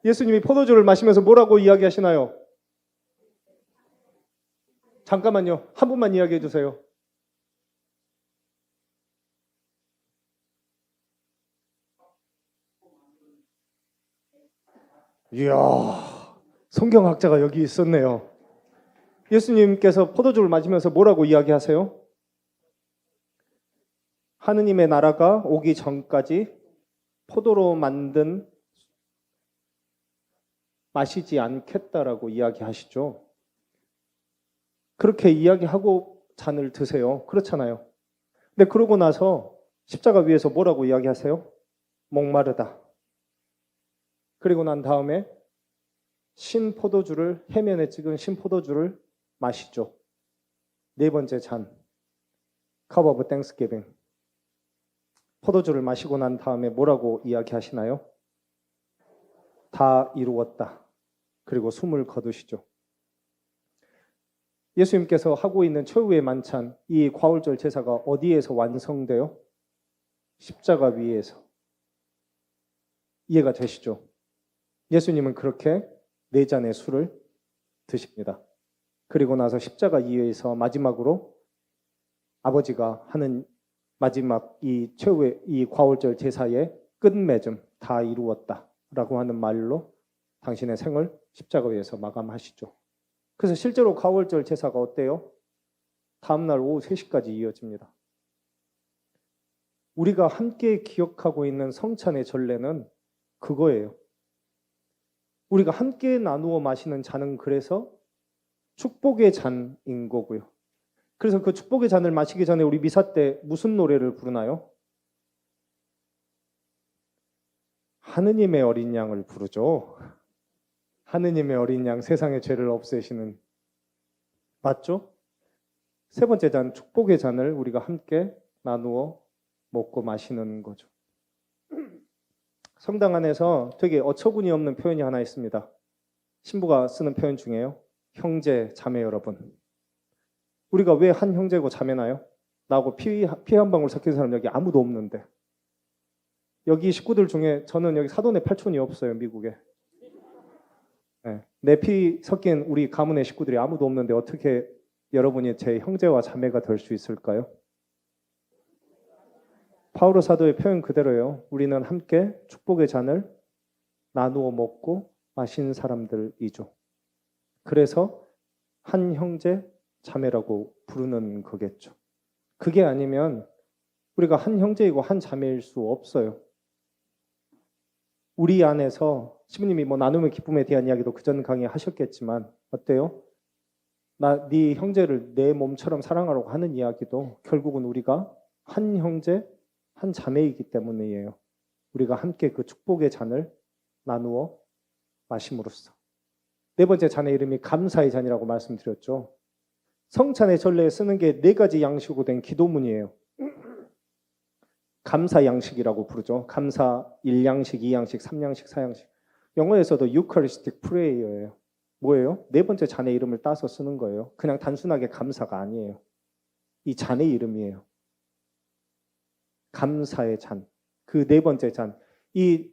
예수님이 포도주를 마시면서 뭐라고 이야기하시나요? 잠깐만요. 한 분만 이야기해 주세요. 이야, 성경학자가 여기 있었네요. 예수님께서 포도주를 마시면서 뭐라고 이야기하세요? 하느님의 나라가 오기 전까지 포도로 만든 마시지 않겠다라고 이야기하시죠. 그렇게 이야기하고 잔을 드세요. 그렇잖아요. 근데 그러고 나서 십자가 위에서 뭐라고 이야기하세요? 목마르다. 그리고 난 다음에 신포도주를 해면에 찍은 신포도주를 마시죠. 네 번째 잔, Cup of Thanksgiving. 포도주를 마시고 난 다음에 뭐라고 이야기하시나요? 다 이루었다. 그리고 숨을 거두시죠. 예수님께서 하고 있는 최후의 만찬, 이 과울절 제사가 어디에서 완성돼요? 십자가 위에서. 이해가 되시죠? 예수님은 그렇게 네 잔의 술을 드십니다. 그리고 나서 십자가 위에서 마지막으로 아버지가 하는 마지막 이 최후의 이 과울절 제사의 끝맺음 다 이루었다라고 하는 말로 당신의 생을 십자가 위에서 마감하시죠. 그래서 실제로 과울절 제사가 어때요? 다음날 오후 3시까지 이어집니다. 우리가 함께 기억하고 있는 성찬의 전례는 그거예요. 우리가 함께 나누어 마시는 잔은 그래서 축복의 잔인 거고요. 그래서 그 축복의 잔을 마시기 전에 우리 미사 때 무슨 노래를 부르나요? 하느님의 어린 양을 부르죠. 하느님의 어린 양, 세상의 죄를 없애시는. 맞죠? 세 번째 잔, 축복의 잔을 우리가 함께 나누어 먹고 마시는 거죠. 성당 안에서 되게 어처구니 없는 표현이 하나 있습니다. 신부가 쓰는 표현 중에요. 형제, 자매 여러분. 우리가 왜 한 형제고 자매나요? 나하고 피 한 방울 섞인 사람 여기 아무도 없는데. 여기 식구들 중에 저는 여기 사돈의 팔촌이 없어요, 미국에. 네. 내 피 섞인 우리 가문의 식구들이 아무도 없는데 어떻게 여러분이 제 형제와 자매가 될 수 있을까요? 바오로 사도의 표현 그대로예요. 우리는 함께 축복의 잔을 나누어 먹고 마신 사람들이죠. 그래서 한 형제 자매라고 부르는 거겠죠. 그게 아니면 우리가 한 형제이고 한 자매일 수 없어요. 우리 안에서 시부님이 뭐 나눔의 기쁨에 대한 이야기도 그전 강의 하셨겠지만 어때요? 네 형제를 내 몸처럼 사랑하라고 하는 이야기도 결국은 우리가 한 형제, 한 자매이기 때문이에요. 우리가 함께 그 축복의 잔을 나누어 마심으로써. 네 번째 잔의 이름이 감사의 잔이라고 말씀드렸죠. 성찬의 전례에 쓰는 게 4가지 양식으로 된 기도문이에요. 감사 양식이라고 부르죠. 감사 1양식, 2양식, 3양식, 4양식. 영어에서도 Eucharistic Prayer예요. 뭐예요? 4번째 잔의 이름을 따서 쓰는 거예요. 그냥 단순하게 감사가 아니에요. 이 잔의 이름이에요. 감사의 잔. 그 4번째 잔. 이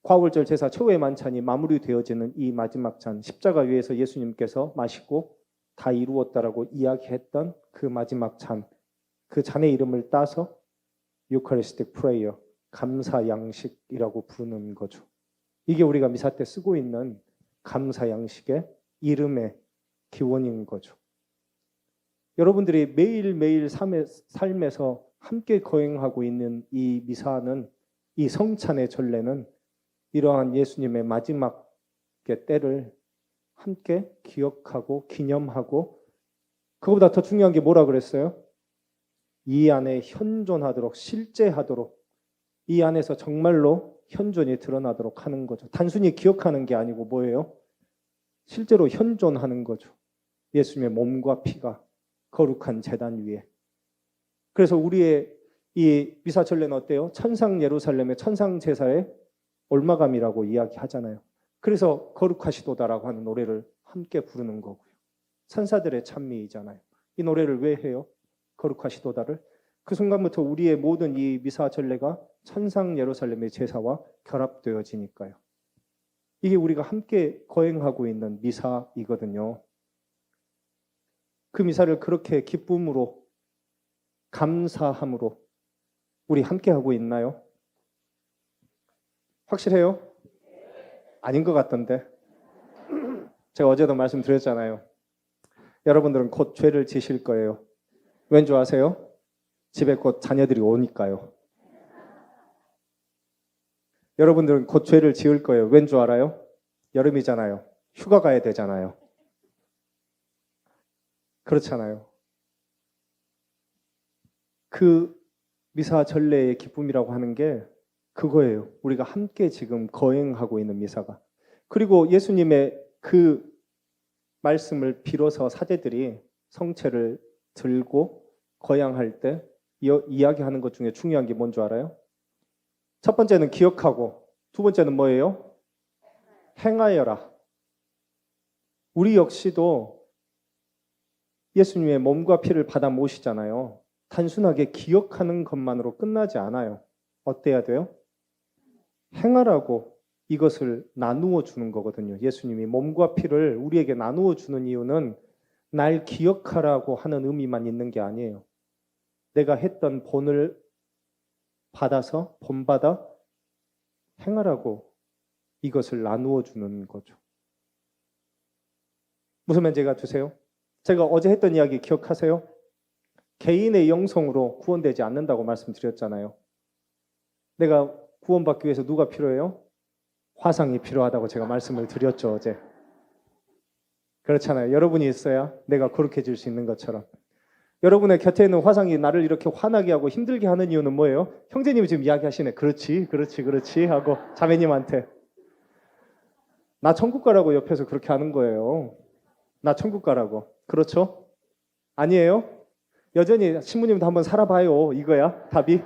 과울절 제사 최후의 만찬이 마무리되어지는 이 마지막 잔. 십자가 위에서 예수님께서 마시고 다 이루었다라고 이야기했던 그 마지막 잔. 그 잔의 이름을 따서 유카리스틱 프레이어, 감사 양식이라고 부르는 거죠. 이게 우리가 미사 때 쓰고 있는 감사 양식의 이름의 기원인 거죠. 여러분들이 매일매일 삶에서 함께 거행하고 있는 이 미사는, 이 성찬의 전례는 이러한 예수님의 마지막 때를 함께 기억하고 기념하고, 그거보다 더 중요한 게 뭐라 그랬어요? 이 안에 현존하도록, 실제하도록, 이 안에서 정말로 현존이 드러나도록 하는 거죠. 단순히 기억하는 게 아니고 뭐예요? 실제로 현존하는 거죠. 예수님의 몸과 피가 거룩한 제단 위에. 그래서 우리의 이 미사 전례는 어때요? 천상 예루살렘의 천상 제사의 올마감이라고 이야기하잖아요. 그래서 거룩하시도다라고 하는 노래를 함께 부르는 거고요. 천사들의 찬미이잖아요. 이 노래를 왜 해요? 거룩하시도다를. 그 순간부터 우리의 모든 이 미사 전례가 천상 예루살렘의 제사와 결합되어지니까요. 이게 우리가 함께 거행하고 있는 미사이거든요. 그 미사를 그렇게 기쁨으로, 감사함으로 우리 함께 하고 있나요? 확실해요? 아닌 것 같던데. 제가 어제도 말씀드렸잖아요. 여러분들은 곧 죄를 지실 거예요. 왠 줄 아세요? 집에 곧 자녀들이 오니까요. 여러분들은 곧 죄를 지을 거예요. 왠 줄 알아요? 여름이잖아요. 휴가 가야 되잖아요. 그렇잖아요. 그 미사 전례의 기쁨이라고 하는 게 그거예요. 우리가 함께 지금 거행하고 있는 미사가. 그리고 예수님의 그 말씀을 빌어서 사제들이 성체를 들고 거양할 때 이야기하는 것 중에 중요한 게 뭔지 알아요? 첫 번째는 기억하고, 두 번째는 뭐예요? 행하여라. 우리 역시도 예수님의 몸과 피를 받아 모시잖아요. 단순하게 기억하는 것만으로 끝나지 않아요. 어때야 돼요? 행하라고 이것을 나누어 주는 거거든요. 예수님이 몸과 피를 우리에게 나누어 주는 이유는 날 기억하라고 하는 의미만 있는 게 아니에요. 내가 했던 본을 받아서 본받아 행하라고 이것을 나누어 주는 거죠. 무슨 문제가 두세요? 제가 어제 했던 이야기 기억하세요? 개인의 영성으로 구원되지 않는다고 말씀드렸잖아요. 내가 구원받기 위해서 누가 필요해요? 화상이 필요하다고 제가 말씀을 드렸죠, 어제. 그렇잖아요. 여러분이 있어야 내가 거룩해질 수 있는 것처럼. 여러분의 곁에 있는 화상이 나를 이렇게 화나게 하고 힘들게 하는 이유는 뭐예요? 형제님이 지금 이야기하시네. 그렇지 하고 자매님한테. 나 천국 가라고 옆에서 그렇게 하는 거예요. 나 천국 가라고. 그렇죠? 아니에요? 여전히 신부님도 한번 살아봐요. 이거야 답이.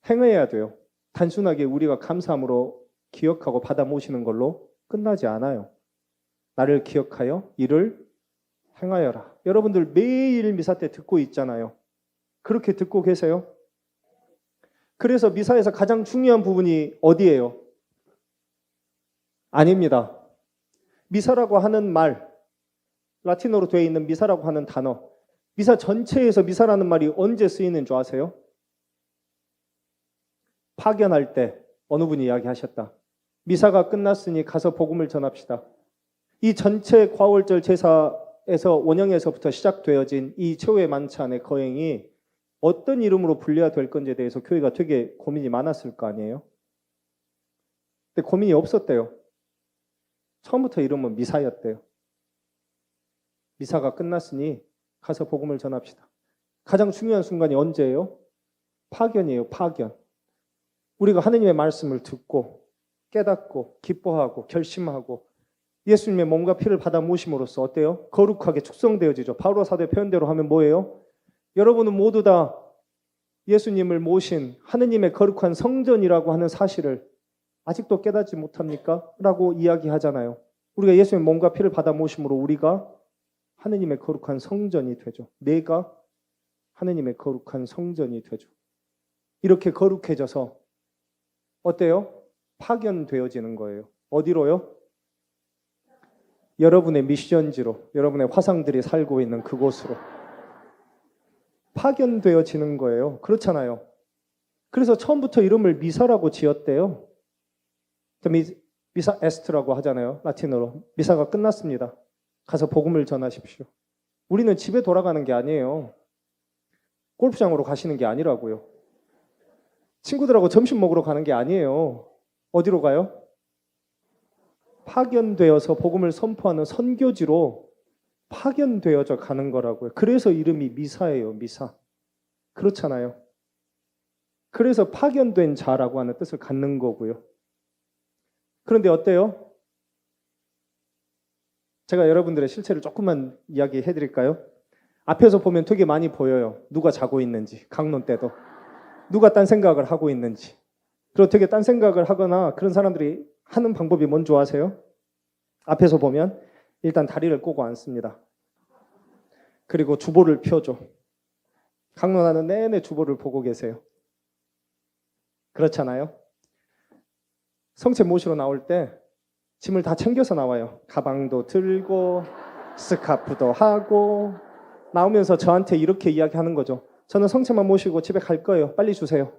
행해야 돼요. 단순하게 우리가 감사함으로 기억하고 받아 모시는 걸로 끝나지 않아요. 나를 기억하여 이를 행하여라. 여러분들 매일 미사 때 듣고 있잖아요. 그렇게 듣고 계세요? 그래서 미사에서 가장 중요한 부분이 어디예요? 아닙니다. 미사라고 하는 말, 라틴어로 되어 있는 미사라고 하는 단어, 미사 전체에서 미사라는 말이 언제 쓰이는 줄 아세요? 파견할 때 어느 분이 이야기하셨다. 미사가 끝났으니 가서 복음을 전합시다. 이 전체 과월절 제사에서 원형에서부터 시작되어진 이 최후의 만찬의 거행이 어떤 이름으로 불려야 될 건지에 대해서 교회가 되게 고민이 많았을 거 아니에요? 근데 고민이 없었대요. 처음부터 이름은 미사였대요. 미사가 끝났으니 가서 복음을 전합시다. 가장 중요한 순간이 언제예요? 파견이에요. 파견. 우리가 하느님의 말씀을 듣고 깨닫고 기뻐하고 결심하고 예수님의 몸과 피를 받아 모심으로써 어때요? 거룩하게 축성되어지죠. 바울과 사도의 표현대로 하면 뭐예요? 여러분은 모두 다 예수님을 모신 하느님의 거룩한 성전이라고 하는 사실을 아직도 깨닫지 못합니까? 라고 이야기하잖아요. 우리가 예수님의 몸과 피를 받아 모심으로 우리가 하느님의 거룩한 성전이 되죠. 내가 하느님의 거룩한 성전이 되죠. 이렇게 거룩해져서 어때요? 파견되어지는 거예요. 어디로요? 여러분의 미션지로, 여러분의 화상들이 살고 있는 그곳으로 파견되어지는 거예요. 그렇잖아요. 그래서 처음부터 이름을 미사라고 지었대요. 미사 에스트라고 하잖아요. 라틴어로. 미사가 끝났습니다. 가서 복음을 전하십시오. 우리는 집에 돌아가는 게 아니에요. 골프장으로 가시는 게 아니라고요. 친구들하고 점심 먹으러 가는 게 아니에요. 어디로 가요? 파견되어서 복음을 선포하는 선교지로 파견되어져 가는 거라고요. 그래서 이름이 미사예요. 미사. 그렇잖아요. 그래서 파견된 자라고 하는 뜻을 갖는 거고요. 그런데 어때요? 제가 여러분들의 실체를 조금만 이야기해 드릴까요? 앞에서 보면 되게 많이 보여요. 누가 자고 있는지, 강론 때도. 누가 딴 생각을 하고 있는지. 그리고 되게 딴 생각을 하거나 그런 사람들이 하는 방법이 뭔지 아세요? 앞에서 보면 일단 다리를 꼬고 앉습니다. 그리고 주보를 펴줘. 강론하는 내내 주보를 보고 계세요. 그렇잖아요? 성체 모시러 나올 때 짐을 다 챙겨서 나와요. 가방도 들고 스카프도 하고 나오면서 저한테 이렇게 이야기하는 거죠. 저는 성체만 모시고 집에 갈 거예요. 빨리 주세요.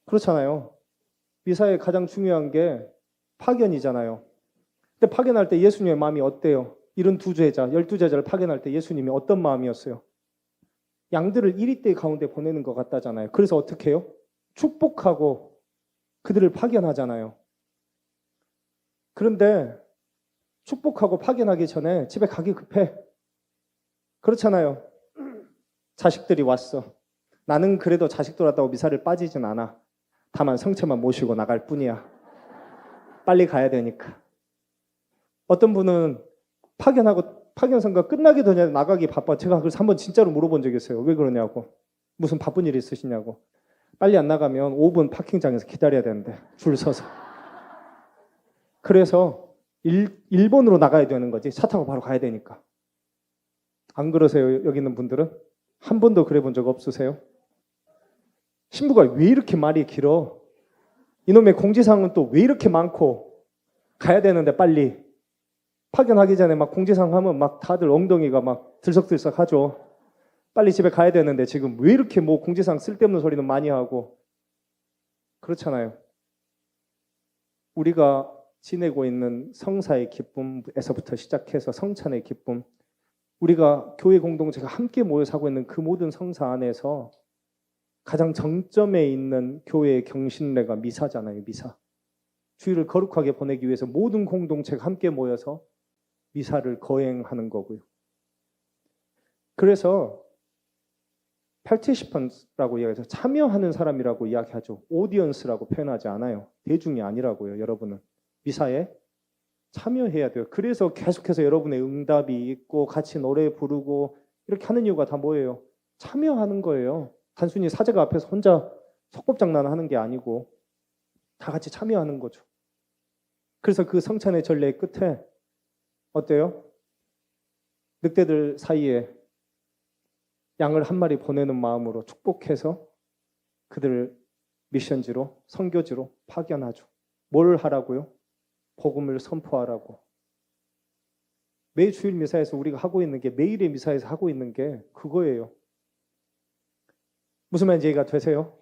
그렇잖아요. 미사의 가장 중요한 게 파견이잖아요. 근데 파견할 때 예수님의 마음이 어때요? 72제자, 12제자를 파견할 때 예수님이 어떤 마음이었어요? 양들을 이리떼 가운데 보내는 것 같다잖아요. 그래서 어떻게 해요? 축복하고 그들을 파견하잖아요. 그런데 축복하고 파견하기 전에 집에 가기 급해. 그렇잖아요. 자식들이 왔어. 나는 그래도 자식들 왔다고 미사를 빠지진 않아. 다만 성체만 모시고 나갈 뿐이야. 빨리 가야 되니까. 어떤 분은 파견 선거 끝나기 전에 나가기 바빠. 제가 그래서 한번 진짜로 물어본 적이 있어요. 왜 그러냐고. 무슨 바쁜 일이 있으시냐고. 빨리 안 나가면 5분 파킹장에서 기다려야 되는데 줄 서서. 그래서 일본으로 나가야 되는 거지. 차 타고 바로 가야 되니까. 안 그러세요? 여기 있는 분들은? 한 번도 그래 본 적 없으세요? 신부가 왜 이렇게 말이 길어? 이놈의 공지사항은 또 왜 이렇게 많고 가야 되는데 빨리 파견하기 전에 막 공지사항 하면 막 다들 엉덩이가 막 들썩들썩 하죠. 빨리 집에 가야 되는데 지금 왜 이렇게 뭐 공지사항 쓸데없는 소리는 많이 하고 그렇잖아요. 우리가 지내고 있는 성사의 기쁨에서부터 시작해서 성찬의 기쁨, 우리가 교회 공동체가 함께 모여 사고 있는 그 모든 성사 안에서 가장 정점에 있는 교회의 경신례가 미사잖아요. 미사. 주일을 거룩하게 보내기 위해서 모든 공동체가 함께 모여서 미사를 거행하는 거고요. 그래서 participant라고 이야기해서 참여하는 사람이라고 이야기하죠. audience라고 표현하지 않아요. 대중이 아니라고요. 여러분은 미사에 참여해야 돼요. 그래서 계속해서 여러분의 응답이 있고 같이 노래 부르고 이렇게 하는 이유가 다 뭐예요? 참여하는 거예요. 단순히 사제가 앞에서 혼자 속법장난하는 게 아니고 다 같이 참여하는 거죠. 그래서 그 성찬의 전례의 끝에 어때요? 늑대들 사이에 양을 한 마리 보내는 마음으로 축복해서 그들을 미션지로, 선교지로 파견하죠. 뭘 하라고요? 복음을 선포하라고. 매 주일 미사에서 우리가 하고 있는 게, 매일의 미사에서 하고 있는 게 그거예요. 무슨 말인지 이해가 되세요?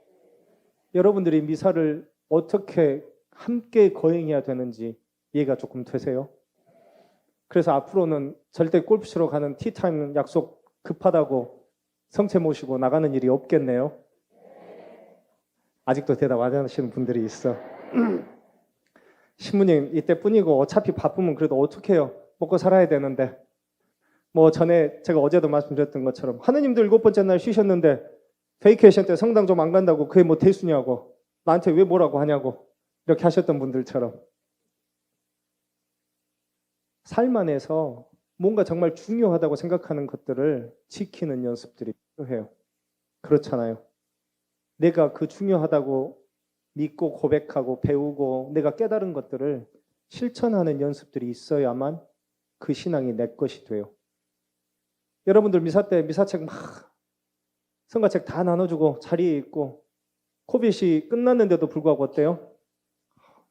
여러분들이 미사를 어떻게 함께 거행해야 되는지 이해가 조금 되세요? 그래서 앞으로는 절대 골프 치러 가는 티타임 약속 급하다고 성체 모시고 나가는 일이 없겠네요. 아직도 대답 안 하시는 분들이 있어. 신부님 이때뿐이고 어차피 바쁘면 그래도 어떻게 해요? 먹고 살아야 되는데. 뭐 전에 제가 어제도 말씀드렸던 것처럼 하느님도 7번째 날 쉬셨는데 베이케이션 때 성당 좀 안 간다고 그게 뭐 대수냐고 나한테 왜 뭐라고 하냐고 이렇게 하셨던 분들처럼 삶 안에서 뭔가 정말 중요하다고 생각하는 것들을 지키는 연습들이 필요해요. 그렇잖아요. 내가 그 중요하다고 믿고 고백하고 배우고 내가 깨달은 것들을 실천하는 연습들이 있어야만 그 신앙이 내 것이 돼요. 여러분들 미사 때 미사책 막 성가책 다 나눠주고 자리에 있고 코빗이 끝났는데도 불구하고 어때요?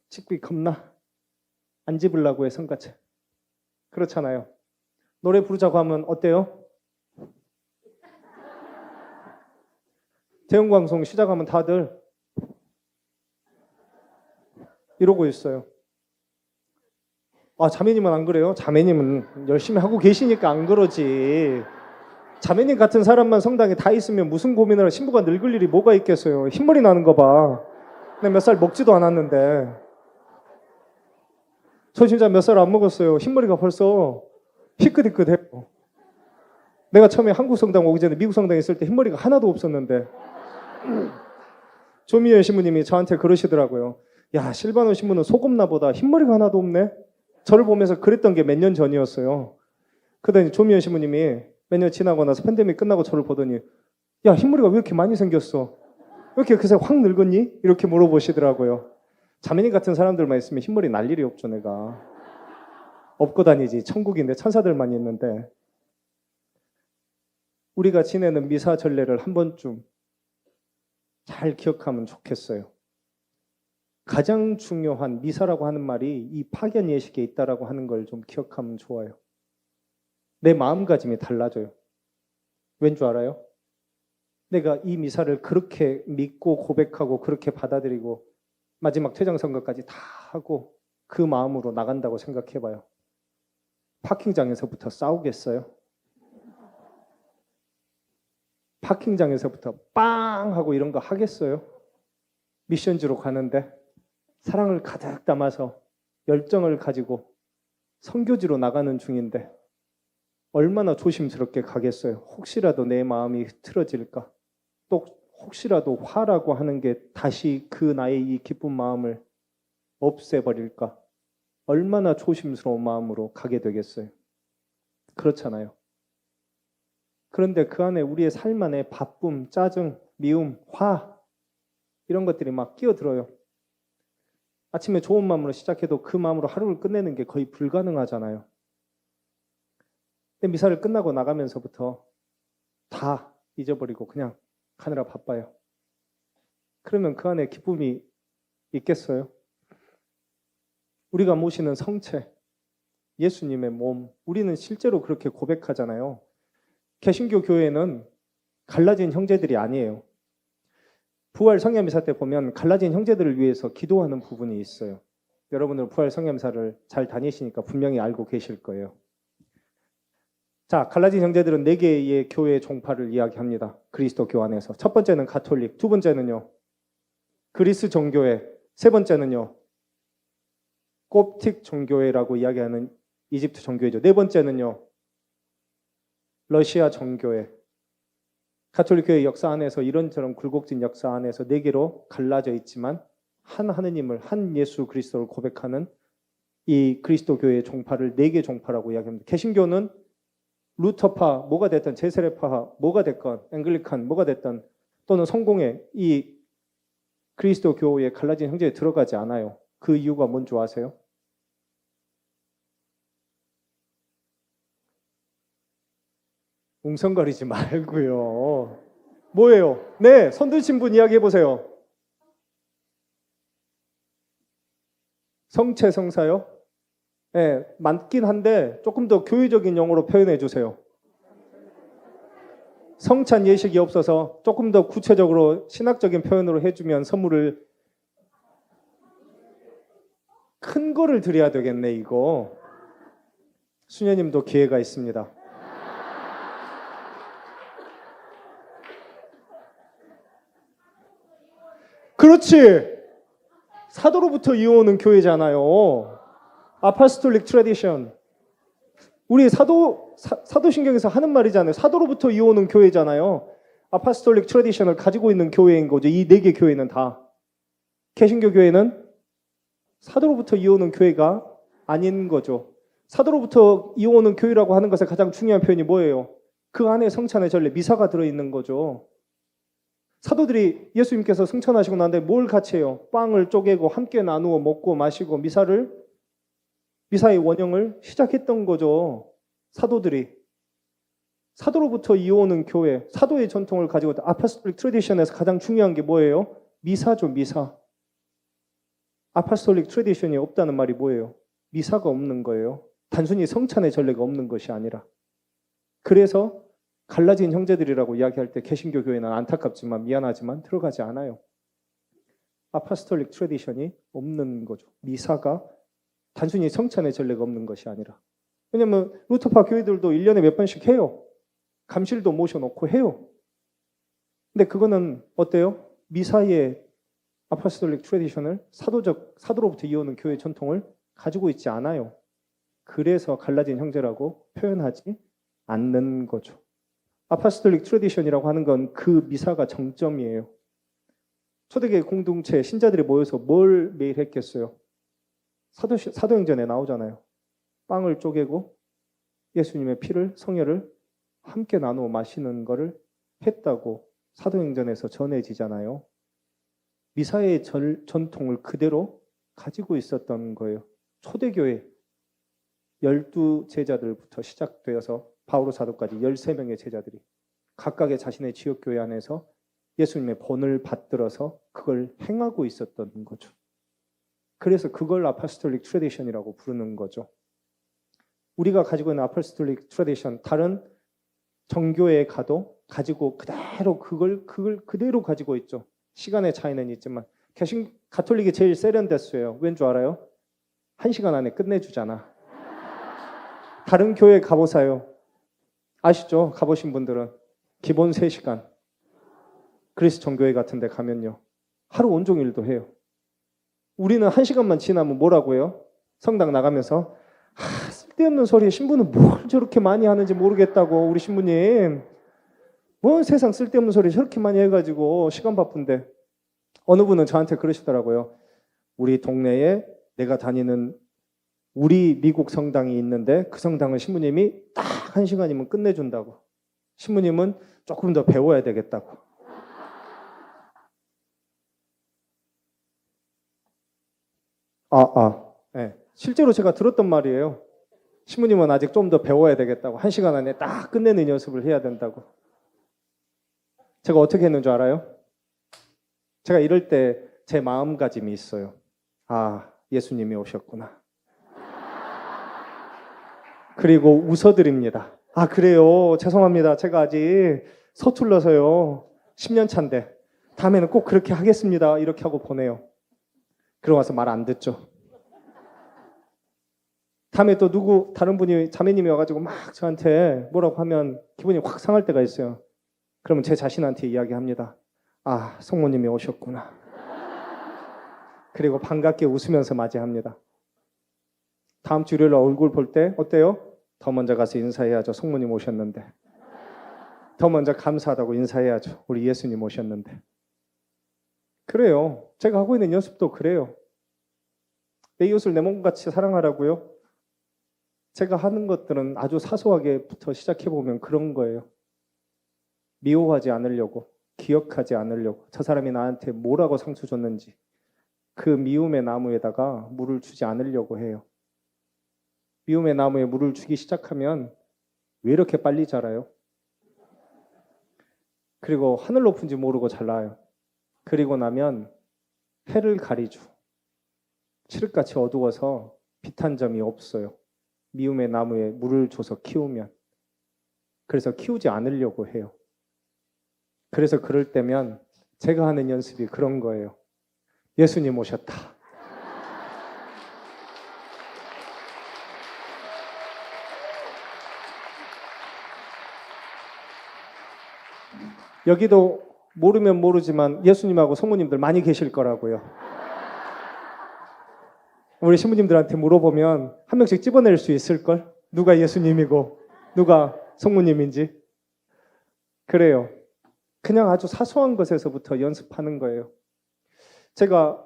집기 겁나 안 집으려고 해 성가책. 그렇잖아요. 노래 부르자고 하면 어때요? 대형방송 시작하면 다들 이러고 있어요. 아, 자매님은 안 그래요? 자매님은 열심히 하고 계시니까 안 그러지. 자매님 같은 사람만 성당에 다 있으면 무슨 고민을 신부가 늙을 일이 뭐가 있겠어요. 흰머리 나는 거 봐. 내가 몇 살 먹지도 않았는데. 저 진짜 몇 살 안 먹었어요. 흰머리가 벌써 희끗희끗해요. 내가 처음에 한국 성당 오기 전에 미국 성당에 있을 때 흰머리가 하나도 없었는데 조미연 신부님이 저한테 그러시더라고요. 야, 실바노 신부는 속없나보다 흰머리가 하나도 없네. 저를 보면서 그랬던 게 몇 년 전이었어요. 그러더니 조미연 신부님이 몇 년 지나고 나서 팬데믹 끝나고 저를 보더니 야, 흰머리가 왜 이렇게 많이 생겼어? 왜 이렇게 그새 확 늙었니? 이렇게 물어보시더라고요. 자매님 같은 사람들만 있으면 흰머리 날 일이 없죠. 내가 업고 다니지. 천국인데 천사들만 있는데. 우리가 지내는 미사 전례를 한 번쯤 잘 기억하면 좋겠어요. 가장 중요한 미사라고 하는 말이 이 파견 예식에 있다라고 하는 걸 좀 기억하면 좋아요. 내 마음가짐이 달라져요. 왠 줄 알아요? 내가 이 미사를 그렇게 믿고 고백하고 그렇게 받아들이고 마지막 퇴장선거까지 다 하고 그 마음으로 나간다고 생각해봐요. 파킹장에서부터 싸우겠어요? 파킹장에서부터 빵 하고 이런 거 하겠어요? 미션지로 가는데 사랑을 가득 담아서 열정을 가지고 선교지로 나가는 중인데 얼마나 조심스럽게 가겠어요? 혹시라도 내 마음이 흐트러질까? 또 혹시라도 화라고 하는 게 다시 그 나의 이 기쁜 마음을 없애버릴까? 얼마나 조심스러운 마음으로 가게 되겠어요? 그렇잖아요. 그런데 그 안에 우리의 삶 안에 바쁨, 짜증, 미움, 화 이런 것들이 막 끼어들어요. 아침에 좋은 마음으로 시작해도 그 마음으로 하루를 끝내는 게 거의 불가능하잖아요. 근데 미사를 끝나고 나가면서부터 다 잊어버리고 그냥 가느라 바빠요. 그러면 그 안에 기쁨이 있겠어요? 우리가 모시는 성체, 예수님의 몸, 우리는 실제로 그렇게 고백하잖아요. 개신교 교회는 갈라진 형제들이 아니에요. 부활 성례미사 때 보면 갈라진 형제들을 위해서 기도하는 부분이 있어요. 여러분들 부활 성례미사를 잘 다니시니까 분명히 알고 계실 거예요. 자, 갈라진 형제들은 4개의 교회 종파를 이야기합니다. 그리스도 교 안에서. 첫 번째는 가톨릭, 두 번째는요 그리스 정교회, 세 번째는요 콥틱 정교회라고 이야기하는 이집트 정교회죠. 네 번째는요 러시아 정교회. 가톨릭 교회 역사 안에서 이런저런 굴곡진 역사 안에서 4개로 갈라져 있지만 한 하느님을, 한 예수 그리스도를 고백하는 이 그리스도 교회의 종파를 4개 종파라고 이야기합니다. 개신교는 루터파, 뭐가 됐든 제세례파, 뭐가 됐건 앵글리칸, 뭐가 됐든 또는 성공회, 이 그리스도 교회의 갈라진 형제에 들어가지 않아요. 그 이유가 뭔지 아세요? 웅성거리지 말고요. 뭐예요? 네, 손 드신 분 이야기해 보세요. 성체 성사요? 네, 맞긴 한데 조금 더 교회적인 용어로 표현해 주세요. 성찬 예식이 없어서 조금 더 구체적으로 신학적인 표현으로 해주면 선물을 큰 거를 드려야 되겠네 이거. 수녀님도 기회가 있습니다. 그렇지. 사도로부터 이어오는 교회잖아요. 아파스톨릭 트래디션. 우리 사도신경에서 하는 말이잖아요. 사도로부터 이어오는 교회잖아요. 아파스톨릭 트래디션을 가지고 있는 교회인 거죠. 이 4개 교회는 다. 개신교 교회는 사도로부터 이어오는 교회가 아닌 거죠. 사도로부터 이어오는 교회라고 하는 것의 가장 중요한 표현이 뭐예요? 그 안에 성찬의 전례, 미사가 들어있는 거죠. 사도들이 예수님께서 승천하시고 난 다음에 뭘 같이 해요? 빵을 쪼개고 함께 나누어 먹고 마시고 미사의 원형을 시작했던 거죠. 사도들이. 사도로부터 이어오는 교회, 사도의 전통을 가지고 아파스톨릭 트래디션에서 가장 중요한 게 뭐예요? 미사죠, 미사. 아파스톨릭 트래디션이 없다는 말이 뭐예요? 미사가 없는 거예요. 단순히 성찬의 전례가 없는 것이 아니라. 그래서 갈라진 형제들이라고 이야기할 때 개신교 교회는 안타깝지만 미안하지만 들어가지 않아요. 아포스톨릭 트래디션이 없는 거죠. 미사가 단순히 성찬의 전례가 없는 것이 아니라. 왜냐하면 루터파 교회들도 1년에 몇 번씩 해요. 감실도 모셔놓고 해요. 근데 그거는 어때요? 미사의 아포스톨릭 트래디션을 사도로부터 이어오는 교회 전통을 가지고 있지 않아요. 그래서 갈라진 형제라고 표현하지 않는 거죠. 아포스톨릭 트래디션이라고 하는 건 그 미사가 정점이에요. 초대교회 공동체 신자들이 모여서 뭘 매일 했겠어요? 사도행전에 나오잖아요. 빵을 쪼개고 예수님의 피를, 성혈을 함께 나누어 마시는 것을 했다고 사도행전에서 전해지잖아요. 미사의 전통을 그대로 가지고 있었던 거예요. 초대교회 12제자들부터 시작되어서 바오로 사도까지 13명의 제자들이 각각의 자신의 지역교회 안에서 예수님의 본을 받들어서 그걸 행하고 있었던 거죠. 그래서 그걸 아포스톨릭 트래디션이라고 부르는 거죠. 우리가 가지고 있는 아포스톨릭 트래디션, 다른 정교회에 가도 가지고 그대로 그걸 그대로 가지고 있죠. 시간의 차이는 있지만 가톨릭이 제일 세련됐어요. 왠 줄 알아요? 1시간 안에 끝내주잖아. 다른 교회 가보세요. 아시죠? 가보신 분들은 기본 3시간. 그리스 정교회 같은 데 가면요. 하루 온종일도 해요. 우리는 1시간만 지나면 뭐라고 해요? 성당 나가면서 쓸데없는 소리에 신부는 뭘 저렇게 많이 하는지 모르겠다고. 우리 신부님 뭔 세상 쓸데없는 소리 저렇게 많이 해가지고 시간 바쁜데. 어느 분은 저한테 그러시더라고요. 우리 동네에 내가 다니는 우리 미국 성당이 있는데 그 성당은 신부님이 딱 1시간이면 끝내준다고. 신부님은 조금 더 배워야 되겠다고. 네. 실제로 제가 들었던 말이에요. 신부님은 아직 좀 더 배워야 되겠다고. 1시간 안에 딱 끝내는 연습을 해야 된다고. 제가 어떻게 했는 줄 알아요? 제가 이럴 때 제 마음가짐이 있어요. 예수님이 오셨구나. 그리고 웃어드립니다. 그래요. 죄송합니다. 제가 아직 서툴러서요. 10년 차인데 다음에는 꼭 그렇게 하겠습니다. 이렇게 하고 보내요. 그러고 와서 말 안 듣죠. 다음에 또 다른 분이 자매님이 와가지고 막 저한테 뭐라고 하면 기분이 확 상할 때가 있어요. 그러면 제 자신한테 이야기합니다. 성모님이 오셨구나. 그리고 반갑게 웃으면서 맞이합니다. 다음 주 일요일 얼굴 볼 때 어때요? 더 먼저 가서 인사해야죠. 성모님 오셨는데. 더 먼저 감사하다고 인사해야죠. 우리 예수님 오셨는데. 그래요. 제가 하고 있는 연습도 그래요. 내 이웃을 내 몸같이 사랑하라고요. 제가 하는 것들은 아주 사소하게부터 시작해보면 그런 거예요. 미워하지 않으려고, 기억하지 않으려고, 저 사람이 나한테 뭐라고 상처 줬는지 그 미움의 나무에다가 물을 주지 않으려고 해요. 미움의 나무에 물을 주기 시작하면 왜 이렇게 빨리 자라요? 그리고 하늘 높은지 모르고 자라요. 그리고 나면 해를 가리죠. 칠흑같이 어두워서 빛 한 점이 없어요. 미움의 나무에 물을 줘서 키우면. 그래서 키우지 않으려고 해요. 그래서 그럴 때면 제가 하는 연습이 그런 거예요. 예수님 오셨다. 여기도 모르면 모르지만 예수님하고 성모님들 많이 계실 거라고요. 우리 신부님들한테 물어보면 한 명씩 집어낼 수 있을걸? 누가 예수님이고 누가 성모님인지. 그래요. 그냥 아주 사소한 것에서부터 연습하는 거예요. 제가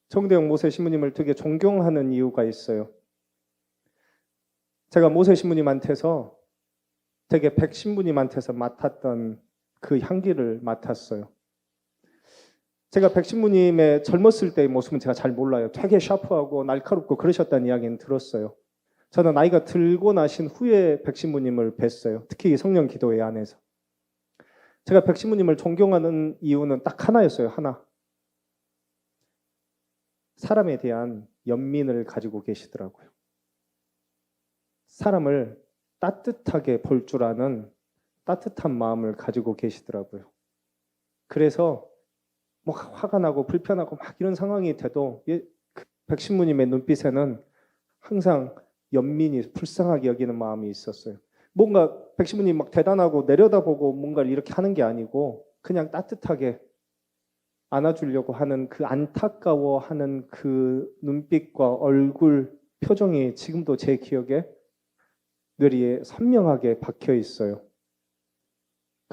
정대영 모세 신부님을 되게 존경하는 이유가 있어요. 제가 모세 신부님한테서 되게 백 신부님한테서 맡았던 그 향기를 맡았어요. 제가 백 신부님의 젊었을 때의 모습은 제가 잘 몰라요. 되게 샤프하고 날카롭고 그러셨다는 이야기는 들었어요. 저는 나이가 들고 나신 후에 백 신부님을 뵀어요. 특히 성령 기도회 안에서. 제가 백 신부님을 존경하는 이유는 딱 하나였어요. 하나. 사람에 대한 연민을 가지고 계시더라고요. 사람을 따뜻하게 볼 줄 아는 따뜻한 마음을 가지고 계시더라고요. 그래서 뭐 화가 나고 불편하고 막 이런 상황이 돼도 그 백신무님의 눈빛에는 항상 연민이 불쌍하게 여기는 마음이 있었어요. 뭔가 백신무님 막 대단하고 내려다보고 뭔가를 이렇게 하는 게 아니고 그냥 따뜻하게 안아주려고 하는 그 안타까워하는 그 눈빛과 얼굴 표정이 지금도 제 기억에 뇌리에 선명하게 박혀 있어요.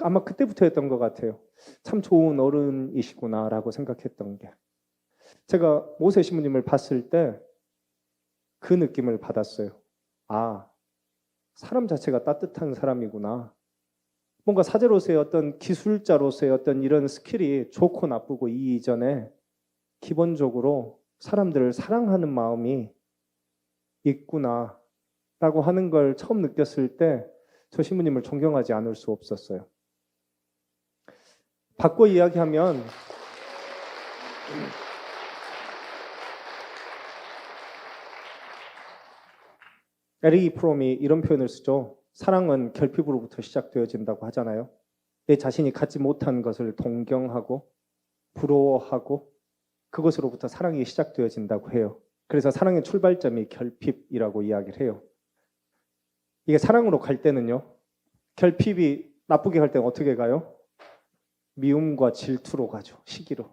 아마 그때부터였던 것 같아요. 참 좋은 어른이시구나라고 생각했던 게. 제가 모세 신부님을 봤을 때 그 느낌을 받았어요. 아, 사람 자체가 따뜻한 사람이구나. 뭔가 사제로서의 어떤 기술자로서의 어떤 이런 스킬이 좋고 나쁘고 이전에 기본적으로 사람들을 사랑하는 마음이 있구나라고 하는 걸 처음 느꼈을 때 저 신부님을 존경하지 않을 수 없었어요. 바꿔 이야기하면 에릭 프롬이 이런 표현을 쓰죠. 사랑은 결핍으로부터 시작되어진다고 하잖아요. 내 자신이 갖지 못한 것을 동경하고 부러워하고 그것으로부터 사랑이 시작되어진다고 해요. 그래서 사랑의 출발점이 결핍이라고 이야기를 해요. 이게 사랑으로 갈 때는요. 결핍이 나쁘게 갈 때는 어떻게 가요? 미움과 질투로 가죠. 시기로.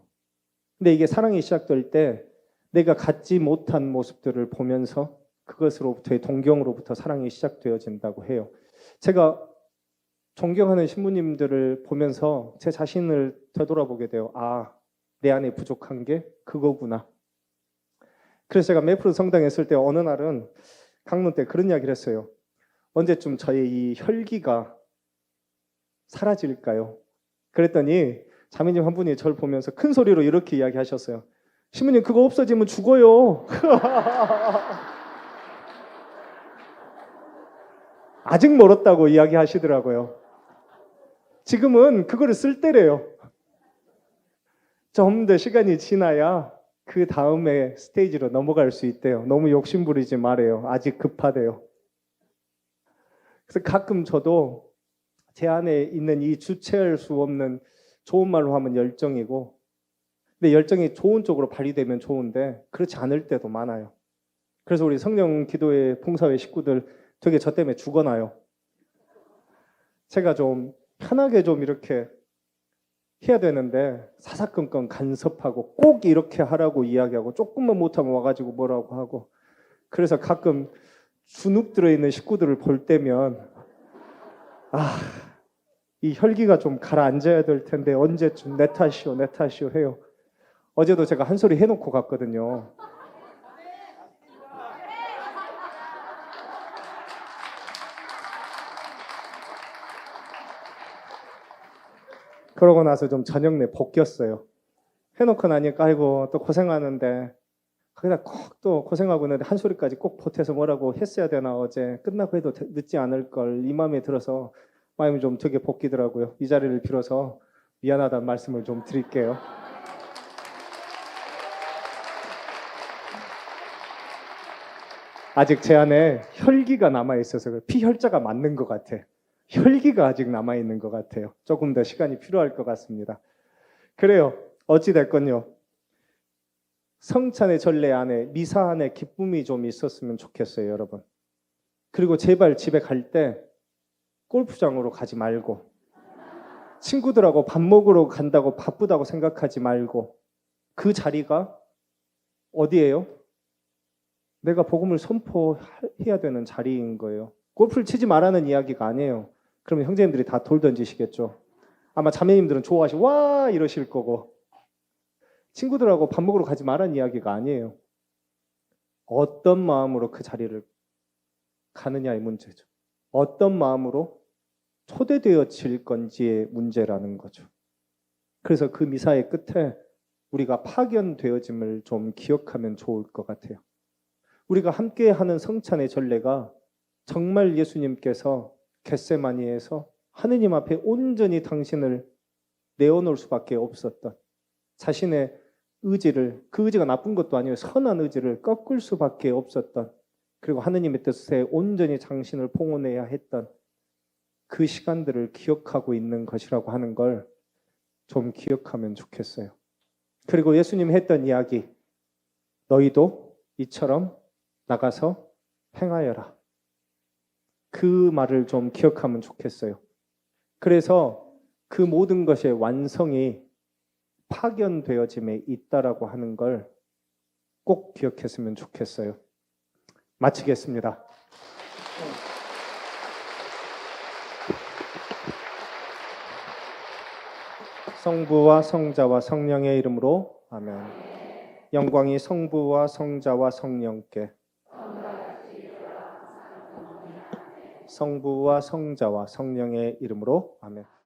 근데 이게 사랑이 시작될 때 내가 갖지 못한 모습들을 보면서 그것으로부터의 동경으로부터 사랑이 시작되어진다고 해요. 제가 존경하는 신부님들을 보면서 제 자신을 되돌아보게 돼요. 아, 내 안에 부족한 게 그거구나. 그래서 제가 메이플 성당에 있을 때 어느 날은 강론 때 그런 이야기를 했어요. 언제쯤 저의 이 혈기가 사라질까요? 그랬더니 자매님 한 분이 저를 보면서 큰 소리로 이렇게 이야기하셨어요. 신부님 그거 없어지면 죽어요. 아직 멀었다고 이야기하시더라고요. 지금은 그거를 쓸 때래요. 좀 더 시간이 지나야 그 다음에 스테이지로 넘어갈 수 있대요. 너무 욕심 부리지 말아요. 아직 급하대요. 그래서 가끔 저도 제 안에 있는 이 주체할 수 없는 좋은 말로 하면 열정이고 근데 열정이 좋은 쪽으로 발휘되면 좋은데 그렇지 않을 때도 많아요. 그래서 우리 성령 기도회 봉사회 식구들 되게 저 때문에 죽어나요. 제가 좀 편하게 좀 이렇게 해야 되는데 사사건건 간섭하고 꼭 이렇게 하라고 이야기하고 조금만 못하면 와가지고 뭐라고 하고 그래서 가끔 주눅 들어있는 식구들을 볼 때면 이 혈기가 좀 가라앉아야 될 텐데 언제쯤 내 탓이오 해요. 어제도 제가 한 소리 해놓고 갔거든요. 그러고 나서 좀 저녁 내 벗겼어요. 해놓고 나니까 아이고 또 고생하는데 거기다 꼭 또 고생하고 있는데 한 소리까지 꼭 보태서 뭐라고 했어야 되나 어제 끝나고 해도 늦지 않을 걸 이 마음에 들어서 마음이 좀 되게 볶이더라고요. 이 자리를 빌어서 미안하다는 말씀을 좀 드릴게요. 아직 제 안에 혈기가 남아있어서 피혈자가 맞는 것 같아. 혈기가 아직 남아있는 것 같아요. 조금 더 시간이 필요할 것 같습니다. 그래요. 어찌됐건요. 성찬의 전례 안에 미사 안에 기쁨이 좀 있었으면 좋겠어요, 여러분. 그리고 제발 집에 갈 때 골프장으로 가지 말고 친구들하고 밥 먹으러 간다고 바쁘다고 생각하지 말고 그 자리가 어디예요? 내가 복음을 선포해야 되는 자리인 거예요. 골프를 치지 말라는 이야기가 아니에요. 그러면 형제님들이 다 돌 던지시겠죠. 아마 자매님들은 좋아하시고 와 이러실 거고 친구들하고 밥 먹으러 가지 말라는 이야기가 아니에요. 어떤 마음으로 그 자리를 가느냐의 문제죠. 어떤 마음으로 초대되어질 건지의 문제라는 거죠. 그래서 그 미사의 끝에 우리가 파견되어짐을 좀 기억하면 좋을 것 같아요. 우리가 함께하는 성찬의 전례가 정말 예수님께서 겟세마니에서 하느님 앞에 온전히 당신을 내어놓을 수밖에 없었던 자신의 의지를 그 의지가 나쁜 것도 아니에요. 선한 의지를 꺾을 수밖에 없었던 그리고 하느님의 뜻에 온전히 당신을 봉헌해야 했던 그 시간들을 기억하고 있는 것이라고 하는 걸 좀 기억하면 좋겠어요. 그리고 예수님이 했던 이야기, 너희도 이처럼 나가서 행하여라. 그 말을 좀 기억하면 좋겠어요. 그래서 그 모든 것의 완성이 파견되어짐에 있다라고 하는 걸 꼭 기억했으면 좋겠어요. 마치겠습니다. 성부와 성자와 성령의 이름으로 아멘. 영광이 성부와 성자와 성령께, 성부와 성자와 성령의 이름으로 아멘.